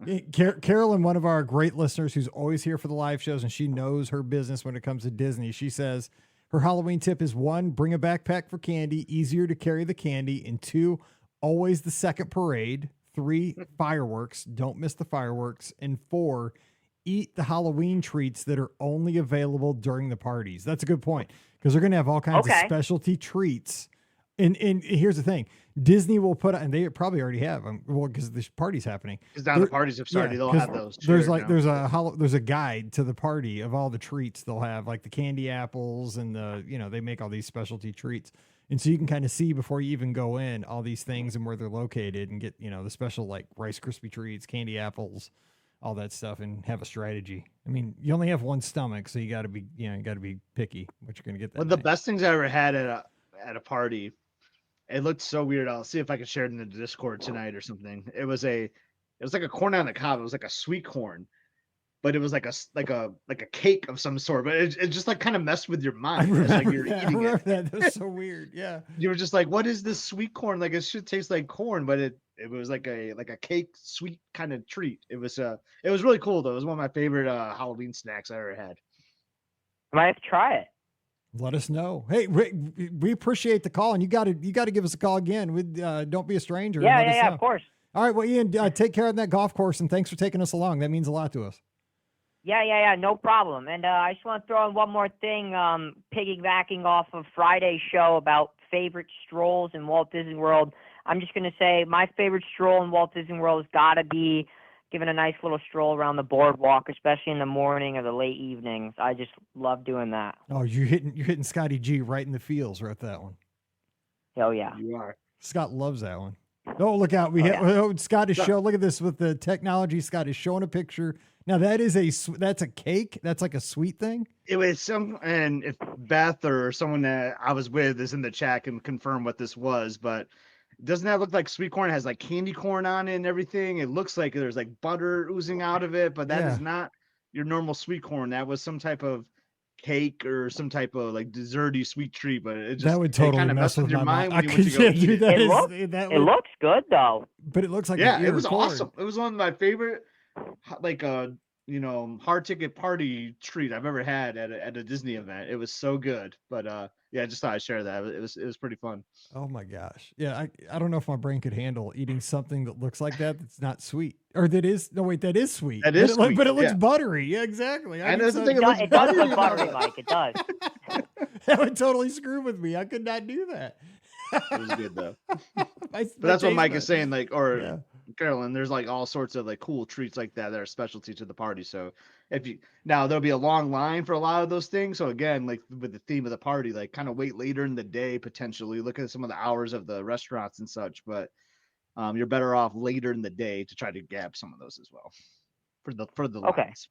Yeah, Carolyn, one of our great listeners who's always here for the live shows, and she knows her business when it comes to Disney. She says her Halloween tip is 1, bring a backpack for candy, easier to carry the candy, and 2, always the second parade, 3, fireworks, don't miss the fireworks, and 4, eat the Halloween treats that are only available during the parties. That's a good point. because they're going to have all kinds of Okay. specialty treats. And here's the thing, Disney will put, and they probably already have them, well, because the party's happening. Because now the parties have started, they'll 'cause have those. There's shared like now. there's a guide to the party of all the treats they'll have, like the candy apples and they make all these specialty treats, and so you can kind of see before you even go in all these things and where they're located and get the special like Rice Krispie treats, candy apples, all that stuff, and have a strategy. I mean, you only have one stomach, so you got to be picky what you're gonna get. One of the best things I ever had at a party. It looked so weird. I'll see if I can share it in the Discord tonight or something. It was like a corn on the cob. It was like a sweet corn, but it was like a cake of some sort. But it just like kind of messed with your mind. It's like you're eating it. That was so weird. Yeah, you were just like, what is this sweet corn? Like it should taste like corn, but it was like a cake sweet kind of treat. It was really cool though. It was one of my favorite Halloween snacks I ever had. I might have to try it. Let us know. Hey, we appreciate the call, and you got to give us a call again. Don't be a stranger. Yeah, of course. All right, well, Ian, take care of that golf course, and thanks for taking us along. That means a lot to us. Yeah, no problem. And I just want to throw in one more thing, piggybacking off of Friday's show about favorite strolls in Walt Disney World. I'm just going to say my favorite stroll in Walt Disney World has got to be giving a nice little stroll around the boardwalk, especially in the morning or the late evenings. I just love doing that. Oh, you're hitting Scotty G right in the feels right that one. Hell yeah. You are. Scott loves that one. Oh, look out. Scott is showing, look at this with the technology. Scott is showing a picture. Now that's a cake. That's like a sweet thing. It was and if Beth or someone that I was with is in the chat can confirm what this was, but doesn't that look like sweet corn? It has like candy corn on it and everything. It looks like there's like butter oozing out of it, but that is not your normal sweet corn. That was some type of cake or some type of like desserty sweet treat, but it just that would totally kind of mess with your my mind mind. when you went to go eat it. It looks good though. But it looks like it was awesome. It was one of my favorite like hard ticket party treat I've ever had at a Disney event. It was so good. But I just thought I'd share that. It was pretty fun. Oh my gosh. Yeah, I don't know if my brain could handle eating something that looks like that that's not sweet. Or that is sweet. That is sweet. But it looks buttery. Yeah, exactly. I know it does look buttery, Mike. It does. That would totally screw with me. I could not do that. It was good though. But that's what Mike is saying, Carolyn, there's like all sorts of like cool treats like that are specialty to the party. So there'll be a long line for a lot of those things. So again, like with the theme of the party, like kind of wait later in the day, potentially look at some of the hours of the restaurants and such, but you're better off later in the day to try to gab some of those as well for the okay. lines.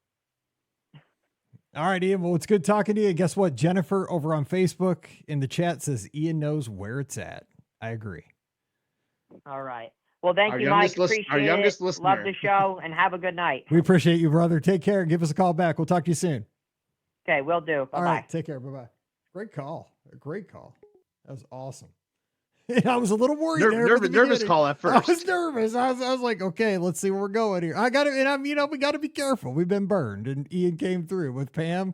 All right, Ian. Well, it's good talking to you. Guess what? Jennifer over on Facebook in the chat says Ian knows where it's at. I agree. All right. Well, thank you, Mike. Appreciate it. Love the show, and have a good night. We appreciate you, brother. Take care. Give us a call back. We'll talk to you soon. Okay, will do. Bye-bye. All right, take care. Bye-bye. Great call. A great call. That was awesome. I was a little worried. Nervous call at first. I was nervous. I was like, okay, let's see where we're going here. We got to be careful. We've been burned, and Ian came through with Pam.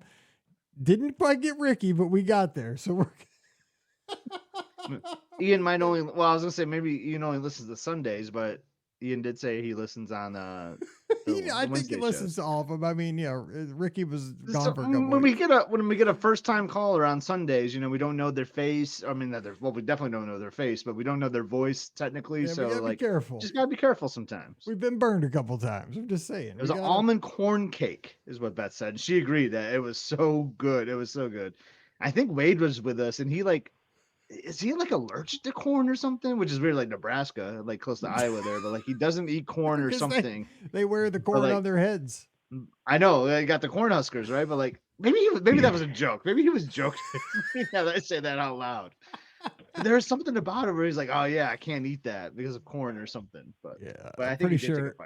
Didn't quite get Ricky, but we got there. So we're. Ian might only. Well, I was gonna say maybe Ian only listens to Sundays, but Ian did say he listens on. I think he listens to all of them. I mean, Ricky was gone for a couple when weeks. we get a first time caller on Sundays, we don't know their face. I mean, we definitely don't know their face, but we don't know their voice technically. Yeah, so be careful. Just gotta be careful sometimes. We've been burned a couple times. I'm just saying. It was an almond corn cake, is what Beth said. She agreed that it was so good. It was so good. I think Wade was with us, and is he like allergic to corn or something? Which is weird, like Nebraska, like close to Iowa there, but like he doesn't eat corn or something. They wear the corn on their heads. I know they got the corn huskers, right? But like maybe that was a joke. Maybe he was joking. Now that I say that out loud. There's something about it where he's like, "Oh yeah, I can't eat that because of corn or something." But I think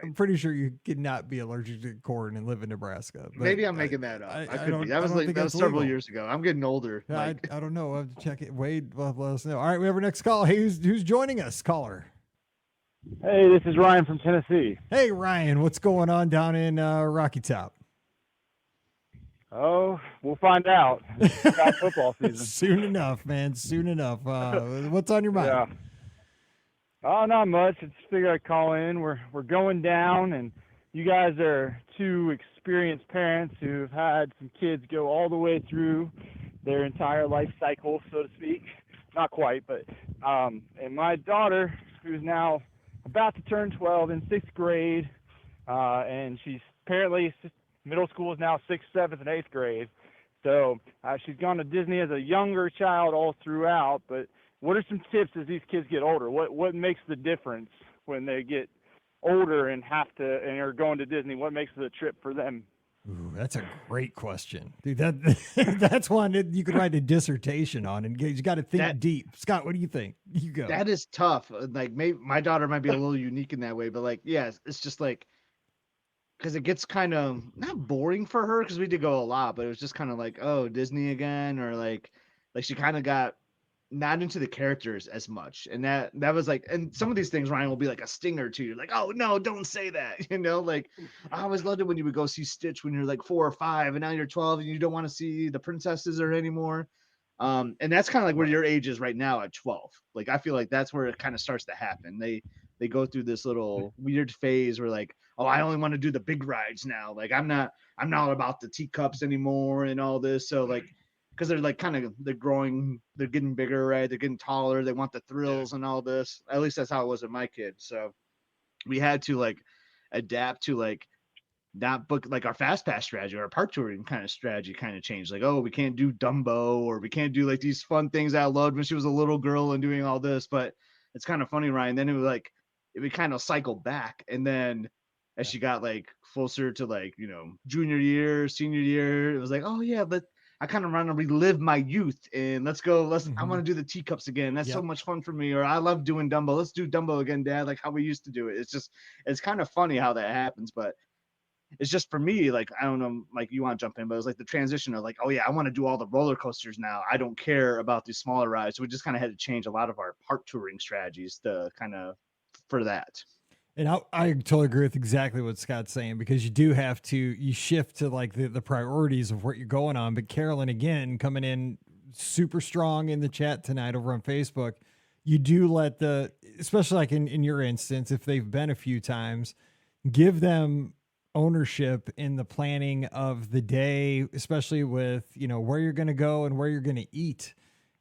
I'm pretty sure you could not be allergic to corn and live in Nebraska. Maybe I'm making that up. I could be. That was several years ago. I'm getting older. I don't know. I'll have to check it. Wade, let us know. All right, we have our next call. Hey, who's joining us? Caller. Hey, this is Ryan from Tennessee. Hey, Ryan, what's going on down in Rocky Top? Oh, we'll find out. It's got football season. Soon enough, man. Soon enough. What's on your mind? Yeah. Oh, not much. I just figured I'd call in. We're going down, and you guys are two experienced parents who've had some kids go all the way through their entire life cycle, so to speak. Not quite, but and my daughter, who's now about to turn 12 in 6th grade, and she's apparently middle school is now 6th, 7th, and 8th grade. So she's gone to Disney as a younger child all throughout. But what are some tips as these kids get older? What makes the difference when they get older and are going to Disney? What makes the trip for them? Ooh, that's a great question, dude. That's one that you could write a dissertation on, and you got to think deep. Scott, what do you think? You go. That is tough. Like, maybe my daughter might be a little unique in that way, but like, yeah, it's just like, because it gets kind of not boring for her, because we did go a lot, but it was just kind of like, oh, Disney again, or like she kind of got not into the characters as much, and that was like, and some of these things, Ryan, will be like a stinger to you, like, oh no, don't say that, like I always loved it when you would go see Stitch when you're like 4 or 5, and now you're 12 and you don't want to see the princesses or anymore, and that's kind of like where your age is right now at 12. Like, I feel like that's where it kind of starts to happen. They go through this little weird phase where like, oh, I only want to do the big rides now, like I'm not about the teacups anymore and all this. So like, because they're like they're growing, they're getting bigger, right? They're getting taller. They want the thrills and all this. At least that's how it was with my kid. So we had to like adapt to like not book, like our fast pass strategy or our park touring kind of strategy kind of changed. Like, oh, we can't do Dumbo, or we can't do like these fun things I loved when she was a little girl and doing all this. But it's kind of funny, Ryan. Then it would kind of cycle back, and then as she got like closer to like, junior year, senior year, it was like, oh yeah, but I kind of want to relive my youth, and I want to do the teacups again. That's so much fun for me. Or I love doing Dumbo. Let's do Dumbo again, Dad, like how we used to do it. It's kind of funny how that happens, but it's just for me, like, I don't know, like you want to jump in, but it was like the transition of like, oh yeah, I want to do all the roller coasters now. I don't care about these smaller rides. So we just kind of had to change a lot of our park touring strategies to kind of for that. And I totally agree with exactly what Scott's saying, because you do have to, you shift to like the priorities of what you're going on. But Carolyn, again, coming in super strong in the chat tonight over on Facebook, you do let especially like in your instance, if they've been a few times, give them ownership in the planning of the day, especially with, where you're going to go and where you're going to eat.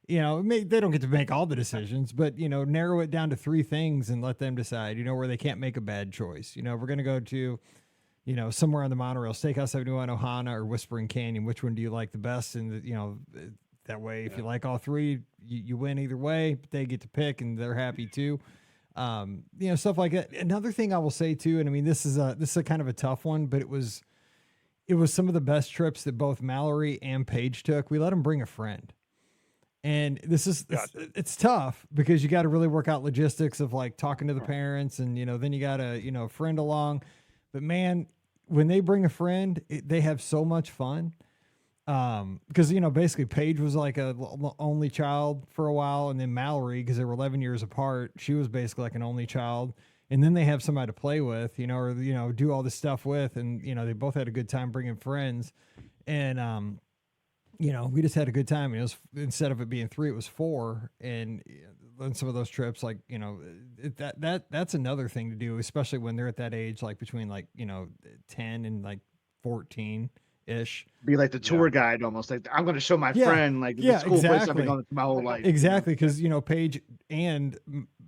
They don't get to make all the decisions, but, narrow it down to 3 things and let them decide, where they can't make a bad choice. We're going to go to, somewhere on the monorail, Steakhouse 71, Ohana, or Whispering Canyon. Which one do you like the best? And, that way, if you like all 3, you win either way, but they get to pick and they're happy too. Stuff like that. Another thing I will say too, and I mean, this is a kind of a tough one, but it was some of the best trips that both Mallory and Paige took. We let them bring a friend. And it's tough because you got to really work out logistics of like talking to the parents, and, then you got to, friend along. But man, when they bring a friend, they have so much fun. Because, basically Paige was like a only child for a while. And then Mallory, because they were 11 years apart, she was basically like an only child. And then they have somebody to play with, or, do all this stuff with. And, they both had a good time bringing friends. And, we just had a good time. It was, instead of it being 3, it was 4. And on some of those trips, like, that's another thing to do, especially when they're at that age, like between like, 10 and like 14 ish. Be like the tour guide almost. Like, I'm going to show my friend like the school place I've been going to my whole life. Exactly. Because, Paige and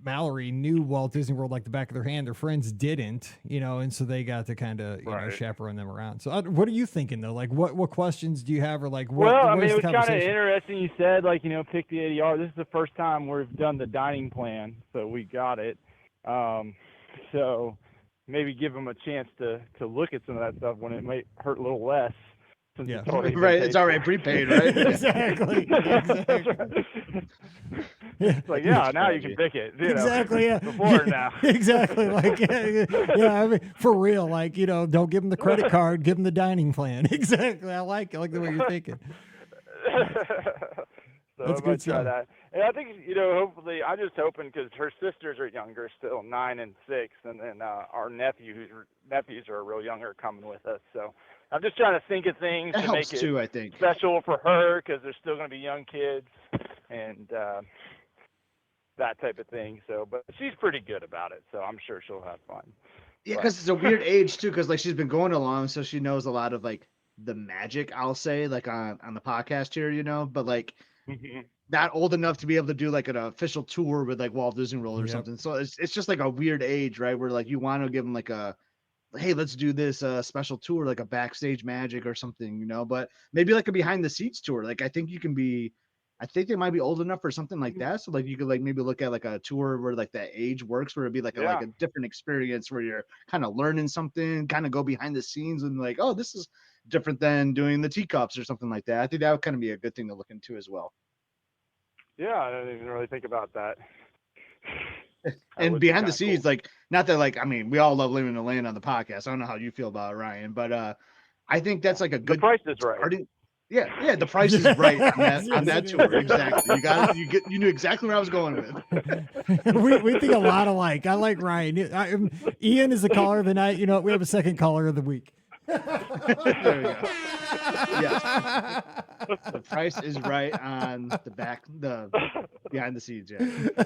Mallory knew Walt Disney World like the back of their hand. Their friends didn't, and so they got to kind of, chaperone them around. So what are you thinking though? Like what questions do you have, or like what? Well, I mean, it was kind of interesting. You said like, pick the ADR. This is the first time we've done the dining plan, so we got it. So maybe give them a chance to look at some of that stuff when it might hurt a little less. Yeah, right. It's already prepaid, right? Exactly. It's like, now you can pick it. Exactly. Yeah. Before now. Exactly. Like, I mean, for real. Like, don't give them the credit card. Give them the dining plan. Exactly. I like the way you're thinking. So that's good. Try that. And I think, hopefully, I'm just hoping, because her sisters are younger still, 9 and 6, and then our nephews are real younger coming with us. So I'm just trying to think of things to make it too, I think, special for her, because they're still going to be young kids and that type of thing. So, but she's pretty good about it, so I'm sure she'll have fun. Yeah, because it's a weird age too, because like she's been going along, so she knows a lot of like the magic, I'll say, like on the podcast here, but like Mhm. not old enough to be able to do like an official tour with like Walt Disney World or Yep. something. So it's just like a weird age, right? Where like you want to give them like a, hey, let's do this special tour, like a backstage magic or something, but maybe like a behind the seats tour. Like I think they might be old enough for something like that. So like you could like maybe look at like a tour where like that age works, where it'd be like Yeah. a different experience where you're kind of learning something, kind of go behind the scenes and like, oh, this is different than doing the teacups or something like that. I think that would kind of be a good thing to look into as well. Yeah, I didn't even really think about that. That And would be behind the kinda scenes, cool. like not that like I mean, we all love living the land on the podcast. I don't know how you feel about it, Ryan, but I think that's like a The good price is right. starting. Yeah, the price is right on that Yes, tour. it is. Exactly. You knew exactly where I was going with. we think a lot alike. I like Ryan. Ian is the caller of the night. You know, we have a second caller of the week. There we go. Yes. The price is right on the behind the scenes, yeah.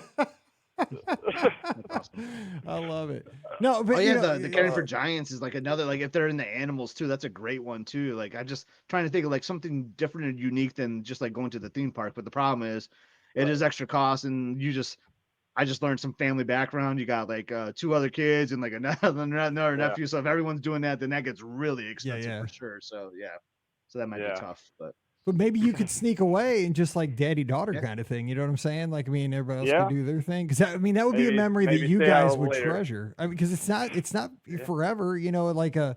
That's awesome. I love it. No, but Oh yeah, you know, the caring for giants is like another, like if they're in the animals too, that's a great one too. Like I just trying to think of like something different and unique than just like going to the theme park. But the problem is it is extra cost, and I just learned some family background. You got like two other kids and like another nephew. So if everyone's doing that, then that gets really expensive yeah. for sure. So yeah. So that might Yeah. be tough. But maybe you could sneak away and just like daddy daughter Yeah. kind of thing. You know what I'm saying? Like, I mean, everybody else Yeah. could do their thing. Cause I mean, that would be a Maybe- memory that maybe you stay out a guys little would later. treasure. I mean, cause it's not Yeah. forever, you know, like a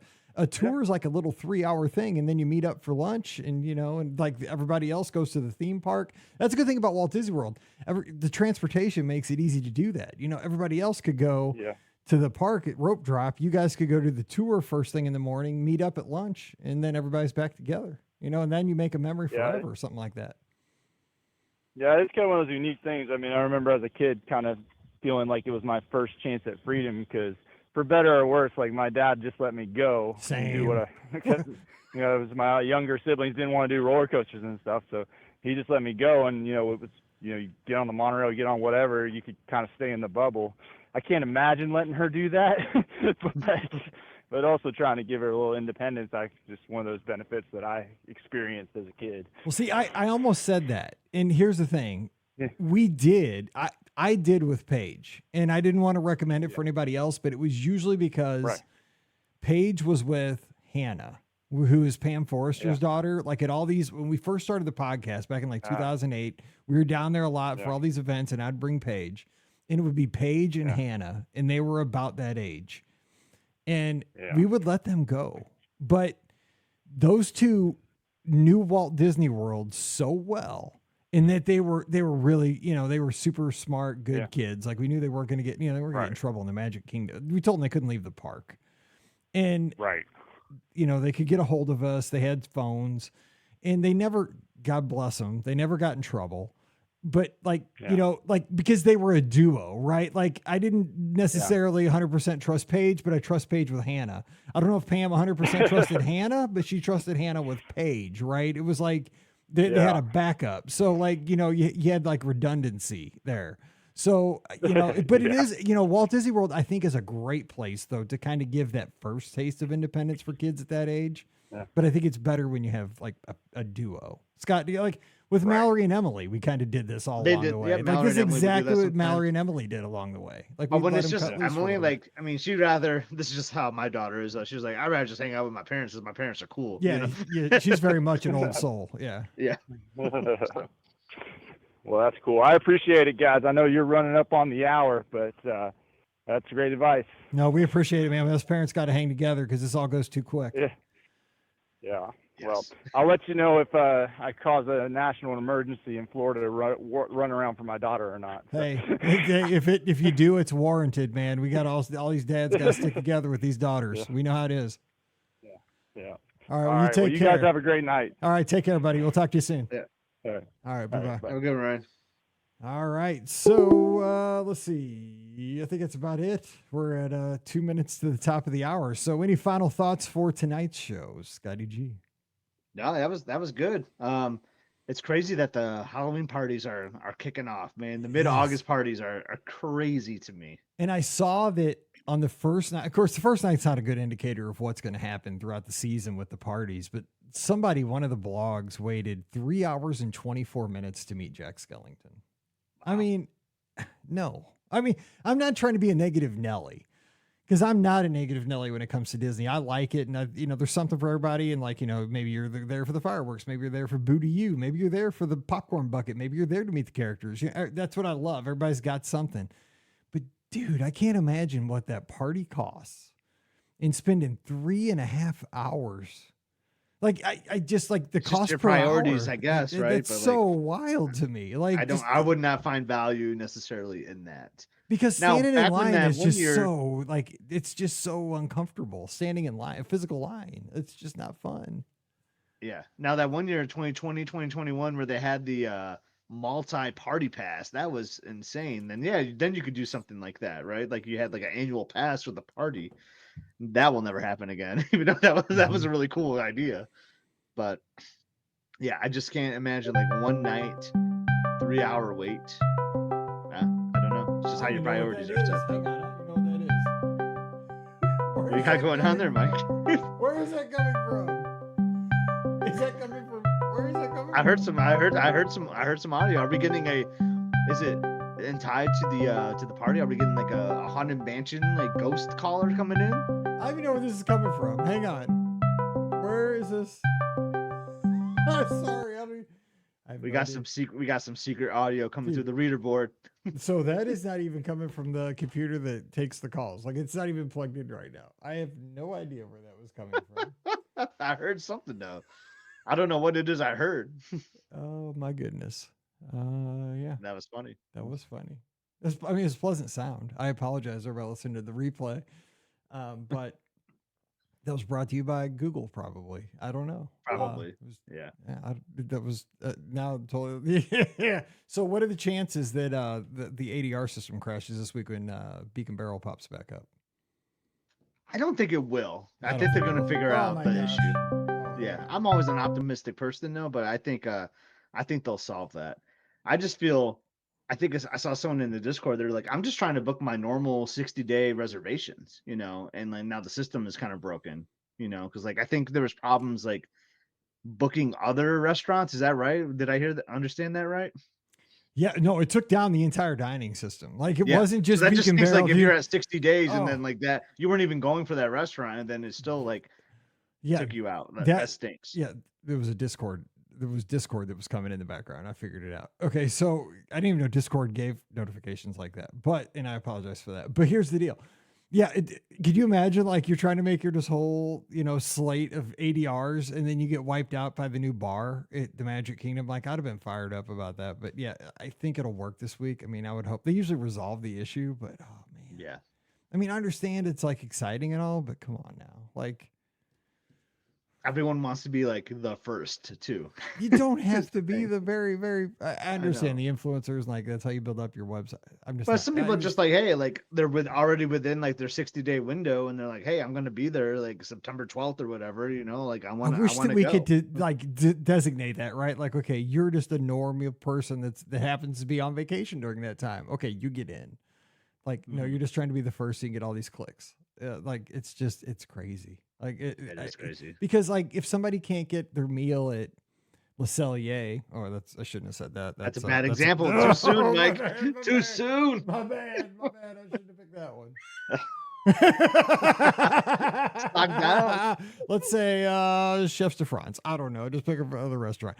tour is like a little 3-hour thing. And then you meet up for lunch and, you know, and like everybody else goes to the theme park. That's a good thing about Walt Disney World. The transportation makes it easy to do that. You know, everybody else could go Yeah. to the park at rope drop. You guys could go to the tour first thing in the morning, meet up at lunch, and then everybody's back together, you know, and then you make a memory Yeah. forever or something like that. Yeah, it's kind of one of those unique things. I mean, I remember as a kid kind of feeling like it was my first chance at freedom because, for better or worse, like my dad just let me go and Same. do what because you know, it was my younger siblings didn't want to do roller coasters and stuff, so he just let me go. And you know, it was, you know, you get on the monorail, you get on whatever, you could kind of stay in the bubble. I can't imagine letting her do that, but also trying to give her a little independence. Just one of those benefits that I experienced as a kid. Well, see, I almost said that. And here's the thing. Yeah. I did with Paige, and I didn't want to recommend it for anybody else, but it was usually because Right. Paige was with Hannah, who is Pam Forrester's Yeah. daughter. Like at all these, when we first started the podcast back in like 2008, we were down there a lot for Yeah. all these events, and I'd bring Paige, and it would be Paige and Yeah. Hannah, and they were about that age. And Yeah. we would let them go. But those two knew Walt Disney World so well, in that they were really, you know, they were super smart, good Yeah. kids. Like we knew they weren't going to get, you know, they weren't going to get in Right. trouble in the Magic Kingdom. We told them they couldn't leave the park. And, Right. you know, they could get a hold of us. They had phones, and they never, God bless them, they never got in trouble. But like, Yeah. you know, like because they were a duo, right? Like I didn't necessarily 100% trust Paige, but I trust Paige with Hannah. I don't know if Pam 100% trusted Hannah, but she trusted Hannah with Paige, right? It was like they had Yeah. a backup. So like, you know, you had like redundancy there. So, you know, but it Yeah. is, you know, Walt Disney World, I think, is a great place though to kind of give that first taste of independence for kids at that age. Yeah. But I think it's better when you have like a duo. Scott, do you like with Right. Mallory and Emily, we kind of did this all They along did, the way. yeah, Like Mallory this is and Emily would do exactly that what sometimes. Mallory and Emily did along the way. Like But we'd when let it's them just cut loose for a Emily, little bit. like I mean, she'd rather. This is just how my daughter is. She's like, I'd rather just hang out with my parents because my parents are cool. you yeah, know? yeah, she's very much an old soul. Yeah. Yeah. Well, that's cool. I appreciate it, guys. I know you're running up on the hour, but that's great advice. No, we appreciate it, man. Us parents got to hang together because this all goes too quick. Yeah. Yeah. Well, Yes. I'll let you know if I cause a national emergency in Florida to run around for my daughter or not. So. Hey, if you do, it's warranted, man. We got all these dads got to stick together with these daughters. Yeah. We know how it is. Yeah. All right, All well, right. you Well, take you care. guys have a great night. All right, take care, buddy. We'll talk to you soon. All right. All right, bye All bye. right, bye. Have a good one, Ryan. All right, so let's see. I think that's about it. We're at 2 minutes to the top of the hour. So, any final thoughts for tonight's show, Scotty G? No, that was good. It's crazy that the Halloween parties are kicking off, man. The mid-August parties are crazy to me. And I saw that on the first night, of course, the first night's not a good indicator of what's going to happen throughout the season with the parties, but one of the blogs waited 3 hours and 24 minutes to meet Jack Skellington. I mean, no. I mean, I'm not trying to be a negative Nelly, because I'm not a negative Nelly when it comes to Disney. I like it, and there's something for everybody. And like, maybe you're there for the fireworks, maybe you're there for Boo to You, maybe you're there for the popcorn bucket, maybe you're there to meet the characters. That's what I love. Everybody's got something. But dude, I can't imagine what that party costs in spending 3.5 hours. Like I just like the It's cost just your per priorities, hour. I guess, right? It's so wild to me. Like I would not find value necessarily in that. Because Now, standing in back when line that is one just year- so like, it's just so uncomfortable standing in line, a physical line. It's just not fun. Yeah. Now that one year, 2020, 2021, where they had the multi-party pass, that was insane. Then then you could do something like that, right? Like you had like an annual pass for the party. That will never happen again, even though that was a really cool idea. But yeah, I just can't imagine like one night, 3-hour wait. I don't know. It's just how your priorities are set. Hang on, I don't know what that is. What you got going on there, Mike? Where is that coming from? Is that coming from? Where is that coming I heard some audio. Are we getting is it and tied to the party? Are we getting like a haunted mansion like ghost caller coming in? I don't even know where this is coming from. Hang on. Where is this? I'm sorry. We got some secret audio coming through the reader board. So that is not even coming from the computer that takes the calls. Like it's not even plugged in right now. I have no idea where that was coming from. I heard something though. I don't know what it is I heard. Oh my goodness. Yeah. That was funny. That was funny. It's pleasant sound. I apologize if I listened to the replay. But that was brought to you by Google, probably. I don't know. Probably. Yeah. That was now totally. Yeah. So, what are the chances that the ADR system crashes this week when Beacon Barrel pops back up? I don't think it will. I think they're going to figure out the issue. Yeah, I'm always an optimistic person, though, but I think they'll solve that. I just feel. I think I saw someone in the Discord. They're like, I'm just trying to book my normal 60-day reservations, and like now the system is kind of broken, because like I think there was problems like booking other restaurants. Is that right? Did I understand that right? Yeah, no, it took down the entire dining system. Like it wasn't just that. Just Beacon seems Barrel. like if you're at 60 days and then like that, you weren't even going for that restaurant, and then it still like took you out. That stinks. Yeah, there was a Discord. There was Discord that was coming in the background. I figured it out. Okay, so I didn't even know Discord gave notifications like that. And I apologize for that. But here's the deal. Yeah, could you imagine like you're trying to make this whole, slate of ADRs and then you get wiped out by the new bar at the Magic Kingdom? Like I'd have been fired up about that. But yeah, I think it'll work this week. I mean, I would hope. They usually resolve the issue, but oh man. Yeah. I mean, I understand it's like exciting and all, but come on now. Like everyone wants to be like the first too. You don't have to be the very, very. I understand the influencers, like that's how you build up your website. But some people are just like, hey, like they're already within like their 60-day window, and they're like, hey, I'm gonna be there like September 12th or whatever. Like I want. I wish that we could designate that, right? Like, okay, you're just a normal person that happens to be on vacation during that time. Okay, you get in. Like, no, you're just trying to be the first so you can get all these clicks. Like, it's crazy. Like it is crazy because like if somebody can't get their meal at Le Cellier, I shouldn't have said that. That's a bad example. Too soon, Mike. Too soon. My bad. I shouldn't have picked that one. Stock down. Let's say Chefs de France. I don't know. Just pick another restaurant.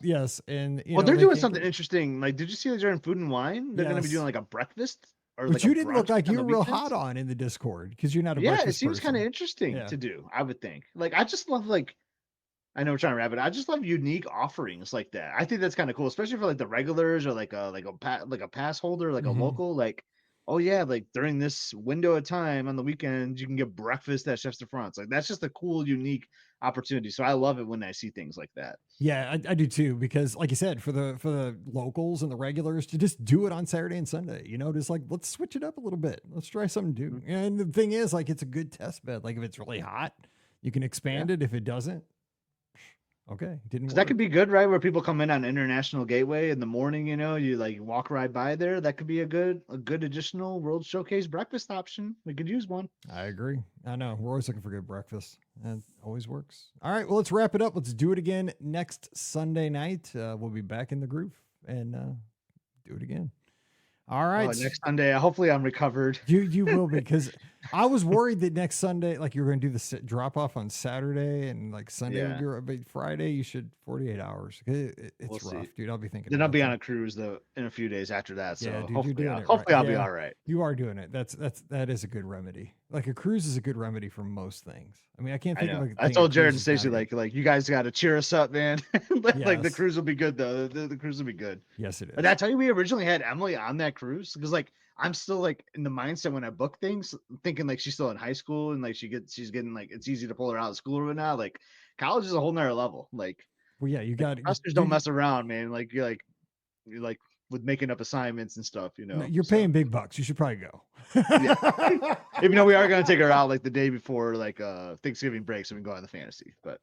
Yes, and they're doing something interesting. Like, did you see that during Food and Wine? They're going to be doing like a breakfast. But like you didn't look like you were real hot on in the Discord because you're not a breakfast it seems kind of person. interesting to do. I would think. Like, I just love I know we're trying to wrap it. I just love unique offerings like that. I think that's kind of cool, especially for like the regulars or like a pass holder, like a local. Like, oh yeah, like during this window of time on the weekend, you can get breakfast at Chefs de France. Like that's just a cool, unique opportunity. So I love it when I see things like that. Yeah, I do too, because like you said, for the locals and the regulars to just do it on Saturday and Sunday, just like, let's switch it up a little bit. Let's try something new. Mm-hmm. And the thing is, like, it's a good test bed. Like if it's really hot, you can expand it. If it doesn't, Okay, didn't 'Cause work. that could be good, right? Where people come in on International Gateway in the morning, you like walk right by there. That could be a good additional World Showcase breakfast option. We could use one. I agree. I know. We're always looking for good breakfast. And always works. All right. Well, let's wrap it up. Let's do it again next Sunday night. We'll be back in the groove and do it again. All right. Next Sunday. Hopefully I'm recovered. You will be, because I was worried that next Sunday, like you were going to do the drop off on Saturday and like Sunday would be right, but Friday you should 48 hours. It's We'll rough, see. dude. I'll be thinking. Then I'll be on a cruise though in a few days after that. So Yeah, dude, hopefully, you're doing it hopefully right. I'll be Yeah. all right. You are doing it. That is a good remedy. Like a cruise is a good remedy for most things. I mean, I can't think of a I thing told a Jared cruise and has Stacey gotta like you guys got to cheer us up, man. Like the Yes. cruise will be good though. The cruise will be good. Yes, it is. But I tell you, we originally had Emily on that cruise because like I'm still like in the mindset when I book things, thinking like she's still in high school and like she's getting like it's easy to pull her out of school right now. Like college is a whole nother level. Like Well, yeah, you got professors don't mess around, man. Like you're like with making up assignments and stuff, You're paying big bucks. You should probably go. Yeah. Even though we are going to take her out like the day before like Thanksgiving break, so we can go on the fantasy. But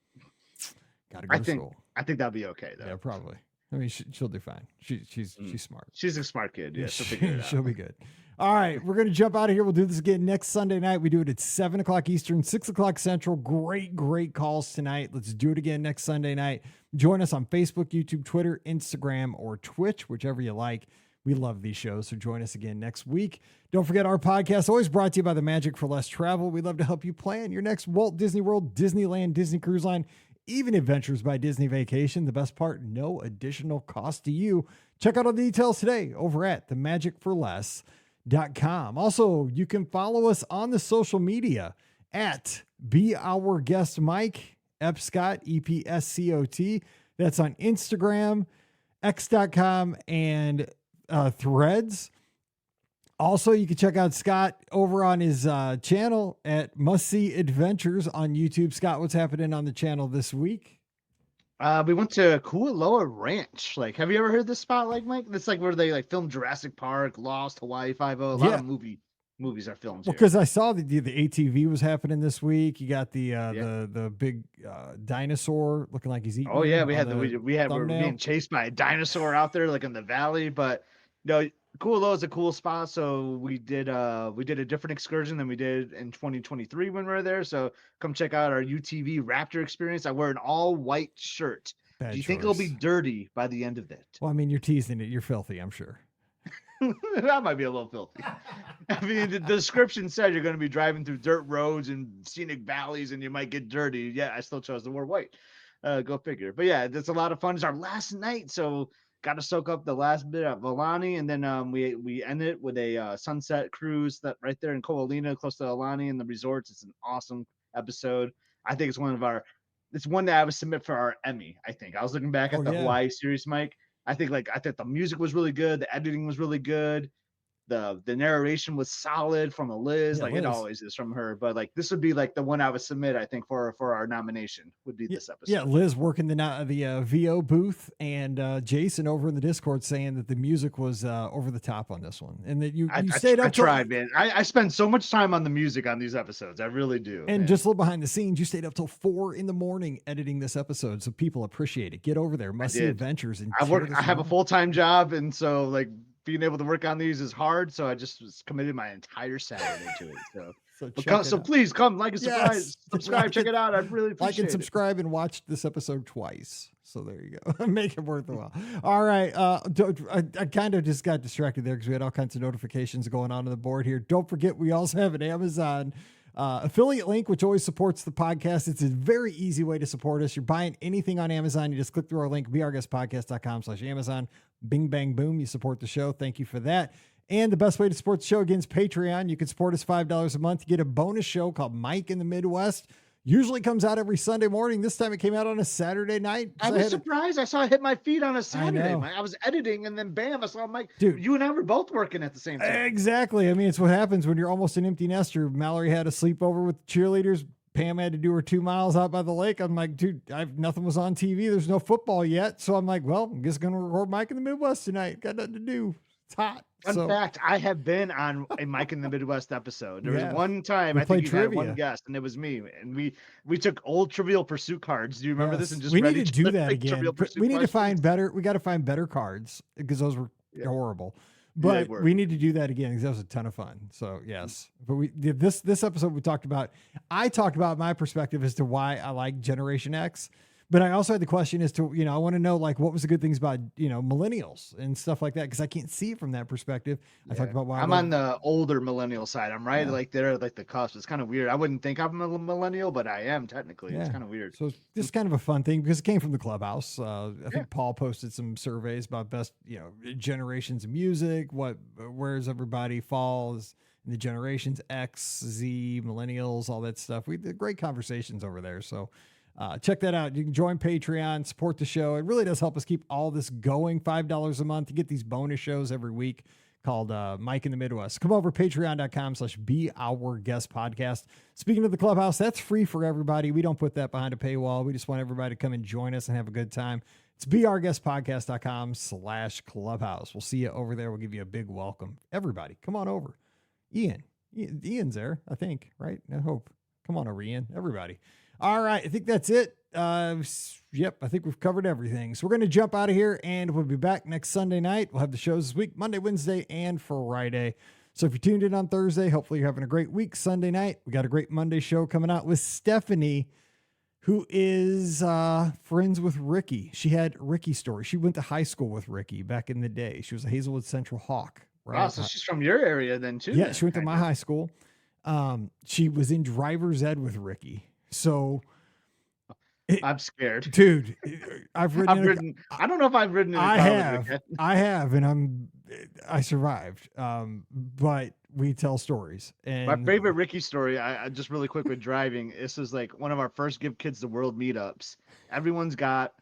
Gotta go to think school. I think that'll be okay though. Yeah, probably. I mean, she'll do fine. She's smart. She's a smart kid. Yeah, she'll figure it out. She'll be good. All right, we're gonna jump out of here. We'll do this again next Sunday night. We do it at 7:00 Eastern, 6:00 Central. Great calls tonight. Let's do it again next Sunday night. Join us on Facebook, YouTube, Twitter, Instagram, or Twitch, whichever you like. We love these shows, so join us again next week. Don't forget our podcast, always brought to you by the Magic for Less Travel. We love to help you plan your next Walt Disney World, Disneyland, Disney Cruise Line, even Adventures by Disney Vacation. The best part, no additional cost to you. Check out all the details today over at themagicforless.com. Also, you can follow us on the social media at Be Our Guest Mike, Epscot, EPSCOT. That's on Instagram, x.com, and Threads. Also, you can check out Scott over on his channel at Must See Adventures on YouTube. Scott, what's happening on the channel this week? We went to Kualoa Ranch. Like, have you ever heard this spot, like Mike? It's like where they like filmed Jurassic Park, Lost, Hawaii Five-0. A lot of movies are filmed here. Well, because I saw the ATV was happening this week. You got the big dinosaur looking like he's eating. Oh yeah, we're thumbnail. being chased by a dinosaur out there, like in the valley. But no, Kualoa is a cool spot. So we did a different excursion than we did in 2023 when we were there. So come check out our UTV Raptor experience. I wear an all white shirt. Bad Do you think it'll be choice. dirty by the end of it? Well, I mean, you're teasing it. You're filthy, I'm sure. That might be a little filthy. I mean, the description said you're going to be driving through dirt roads and scenic valleys, and you might get dirty. Yeah, I still chose to wear white. Go figure. But yeah, that's a lot of fun. It's our last night, so got to soak up the last bit of Aulani, and then we end it with a sunset cruise that right there in Ko'olina, close to Aulani and the resorts. It's an awesome episode. I think it's one that I would submit for our Emmy. I think I was looking back at the Hawaii series, Mike. I think the music was really good, the editing was really good, the narration was solid from Liz, Liz. It always is from her. But like this would be like the one I would submit, I think, for our nomination would be this episode. Yeah, Liz working the VO booth, and Jason over in the Discord saying that the music was over the top on this one, and that you stayed up. I tried, man. I spend so much time on the music on these episodes. I really do. And man. just a little behind the scenes, you stayed up till 4 a.m. editing this episode, so people appreciate it. Get over there, Must See Adventures, and I have a full-time job, and so like being able to work on these is hard. So I just committed my entire Saturday to it. So please come like and subscribe, check it out. I really appreciate like and subscribe and watch this episode twice. So there you go. Make it worthwhile. All right. I kind of just got distracted there because we had all kinds of notifications going on the board here. Don't forget, we also have an Amazon affiliate link, which always supports the podcast. It's a very easy way to support us. You're buying anything on Amazon, you just click through our link, beourguestpodcast.com/Amazon. Bing, bang, boom. You support the show. Thank you for that. And the best way to support the show, again, is Patreon. You can support us $5 a month. You get a bonus show called Mike in the Midwest. Usually comes out every Sunday morning. This time it came out on a Saturday night. I was surprised. I saw it hit my feed on a Saturday. I was editing, and then bam, I saw Mike. Dude, you and I were both working at the same time. Exactly. I mean, it's what happens when you're almost an empty nester. Mallory had a sleepover with cheerleaders. Pam had to do her 2 miles out by the lake. I'm like, dude, nothing was on TV. There's no football yet. So I'm like, well, I'm just going to record Mike in the Midwest tonight. Got nothing to do. It's hot. Fun fact, I have been on a Mike in the Midwest episode. There was Yeah. one time We I think played you trivia. had one guest, and it was me. And we took old Trivial Pursuit cards. Do you remember this? Yes. And just we read need to each do other, that like, again. Trivial Pursuit We need to questions. find better. We got to find better cards because those were horrible. Yeah, they But were. we need to do that again because that was a ton of fun. So yes, but we did this episode. We talked about. I talked about my perspective as to why I like Generation X. But I also had the question as to, I want to know, like, what was the good things about, millennials and stuff like that? Because I can't see it from that perspective. I talked about why I'm on the older millennial side. I'm right, Yeah. like they're like the cusp. It's kind of weird. I wouldn't think I'm a millennial, but I am technically. It's Yeah. kind of weird. So it's just kind of a fun thing because it came from the Clubhouse. I think Paul posted some surveys about best, generations of music, where's everybody falls in the generations X, Z, millennials, all that stuff. We did great conversations over there. So check that out. You can join Patreon, support the show. It really does help us keep all this going. $5 a month. You get these bonus shows every week called Mike in the Midwest. Come over patreon.com/Be Our Guest Podcast. Speaking of the Clubhouse, that's free for everybody. We don't put that behind a paywall. We just want everybody to come and join us and have a good time. It's beourguestpodcast.com/clubhouse. We'll see you over there. We'll give you a big welcome. Everybody, come on over. Ian's there, I think, right? I hope. Come on over, Ian. Everybody. All right, I think that's it. Yep, I think we've covered everything. So we're going to jump out of here, and we'll be back next Sunday night. We'll have the shows this week, Monday, Wednesday, and Friday. So if you tuned in on Thursday, hopefully you're having a great week Sunday night. We got a great Monday show coming out with Stephanie, who is friends with Ricky. She had Ricky's story. She went to high school with Ricky back in the day. She was a Hazelwood Central Hawk. Right? Wow, so she's from your area then too. Yeah, she went to my high school. She was in driver's ed with Ricky. So I'm scared, dude. I've ridden. I don't know if I've ridden in a I car have. with Rick. I have, and I survived. But we tell stories. And My favorite Ricky story, I just really quick with driving. This is like one of our first Give Kids the World meetups. Everyone's got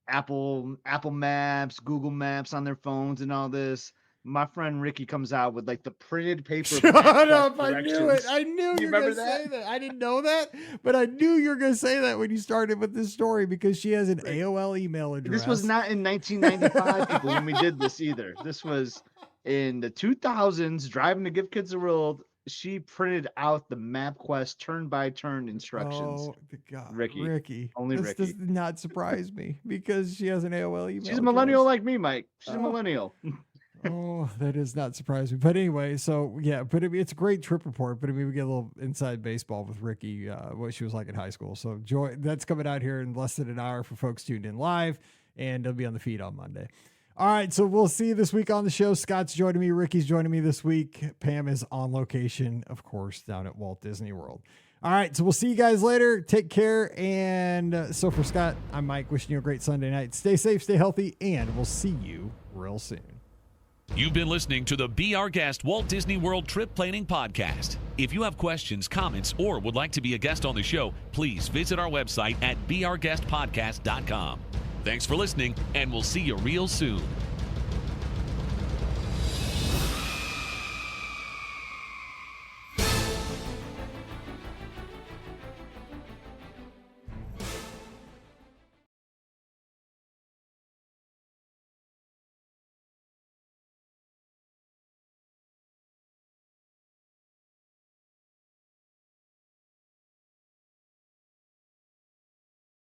Apple Maps, Google Maps on their phones and all this. My friend Ricky comes out with like the printed paper. Shut up! I knew it. I knew you were remember going to say that. I didn't know that, but I knew you were going to say that when you started with this story because she has an AOL email address. This was not in 1995, people, when we did this either. This was in the 2000s, driving to Give Kids the World. She printed out the MapQuest turn-by-turn instructions. Oh, God. Ricky. Only this Ricky. does not surprise me because she has an AOL email. She's a millennial like me, Mike. She's a millennial. Oh, that does not surprise me. But anyway, so yeah, but it's a great trip report. But I mean, we get a little inside baseball with Ricky, what she was like in high school. So that's coming out here in less than an hour for folks tuned in live, and it'll be on the feed on Monday. All right, so we'll see you this week on the show. Scott's joining me. Ricky's joining me this week. Pam is on location, of course, down at Walt Disney World. All right, so we'll see you guys later. Take care. And so for Scott, I'm Mike, wishing you a great Sunday night. Stay safe, stay healthy, and we'll see you real soon. You've been listening to the Be Our Guest Walt Disney World Trip Planning Podcast. If you have questions, comments, or would like to be a guest on the show, please visit our website at beourguestpodcast.com. Thanks for listening, and we'll see you real soon.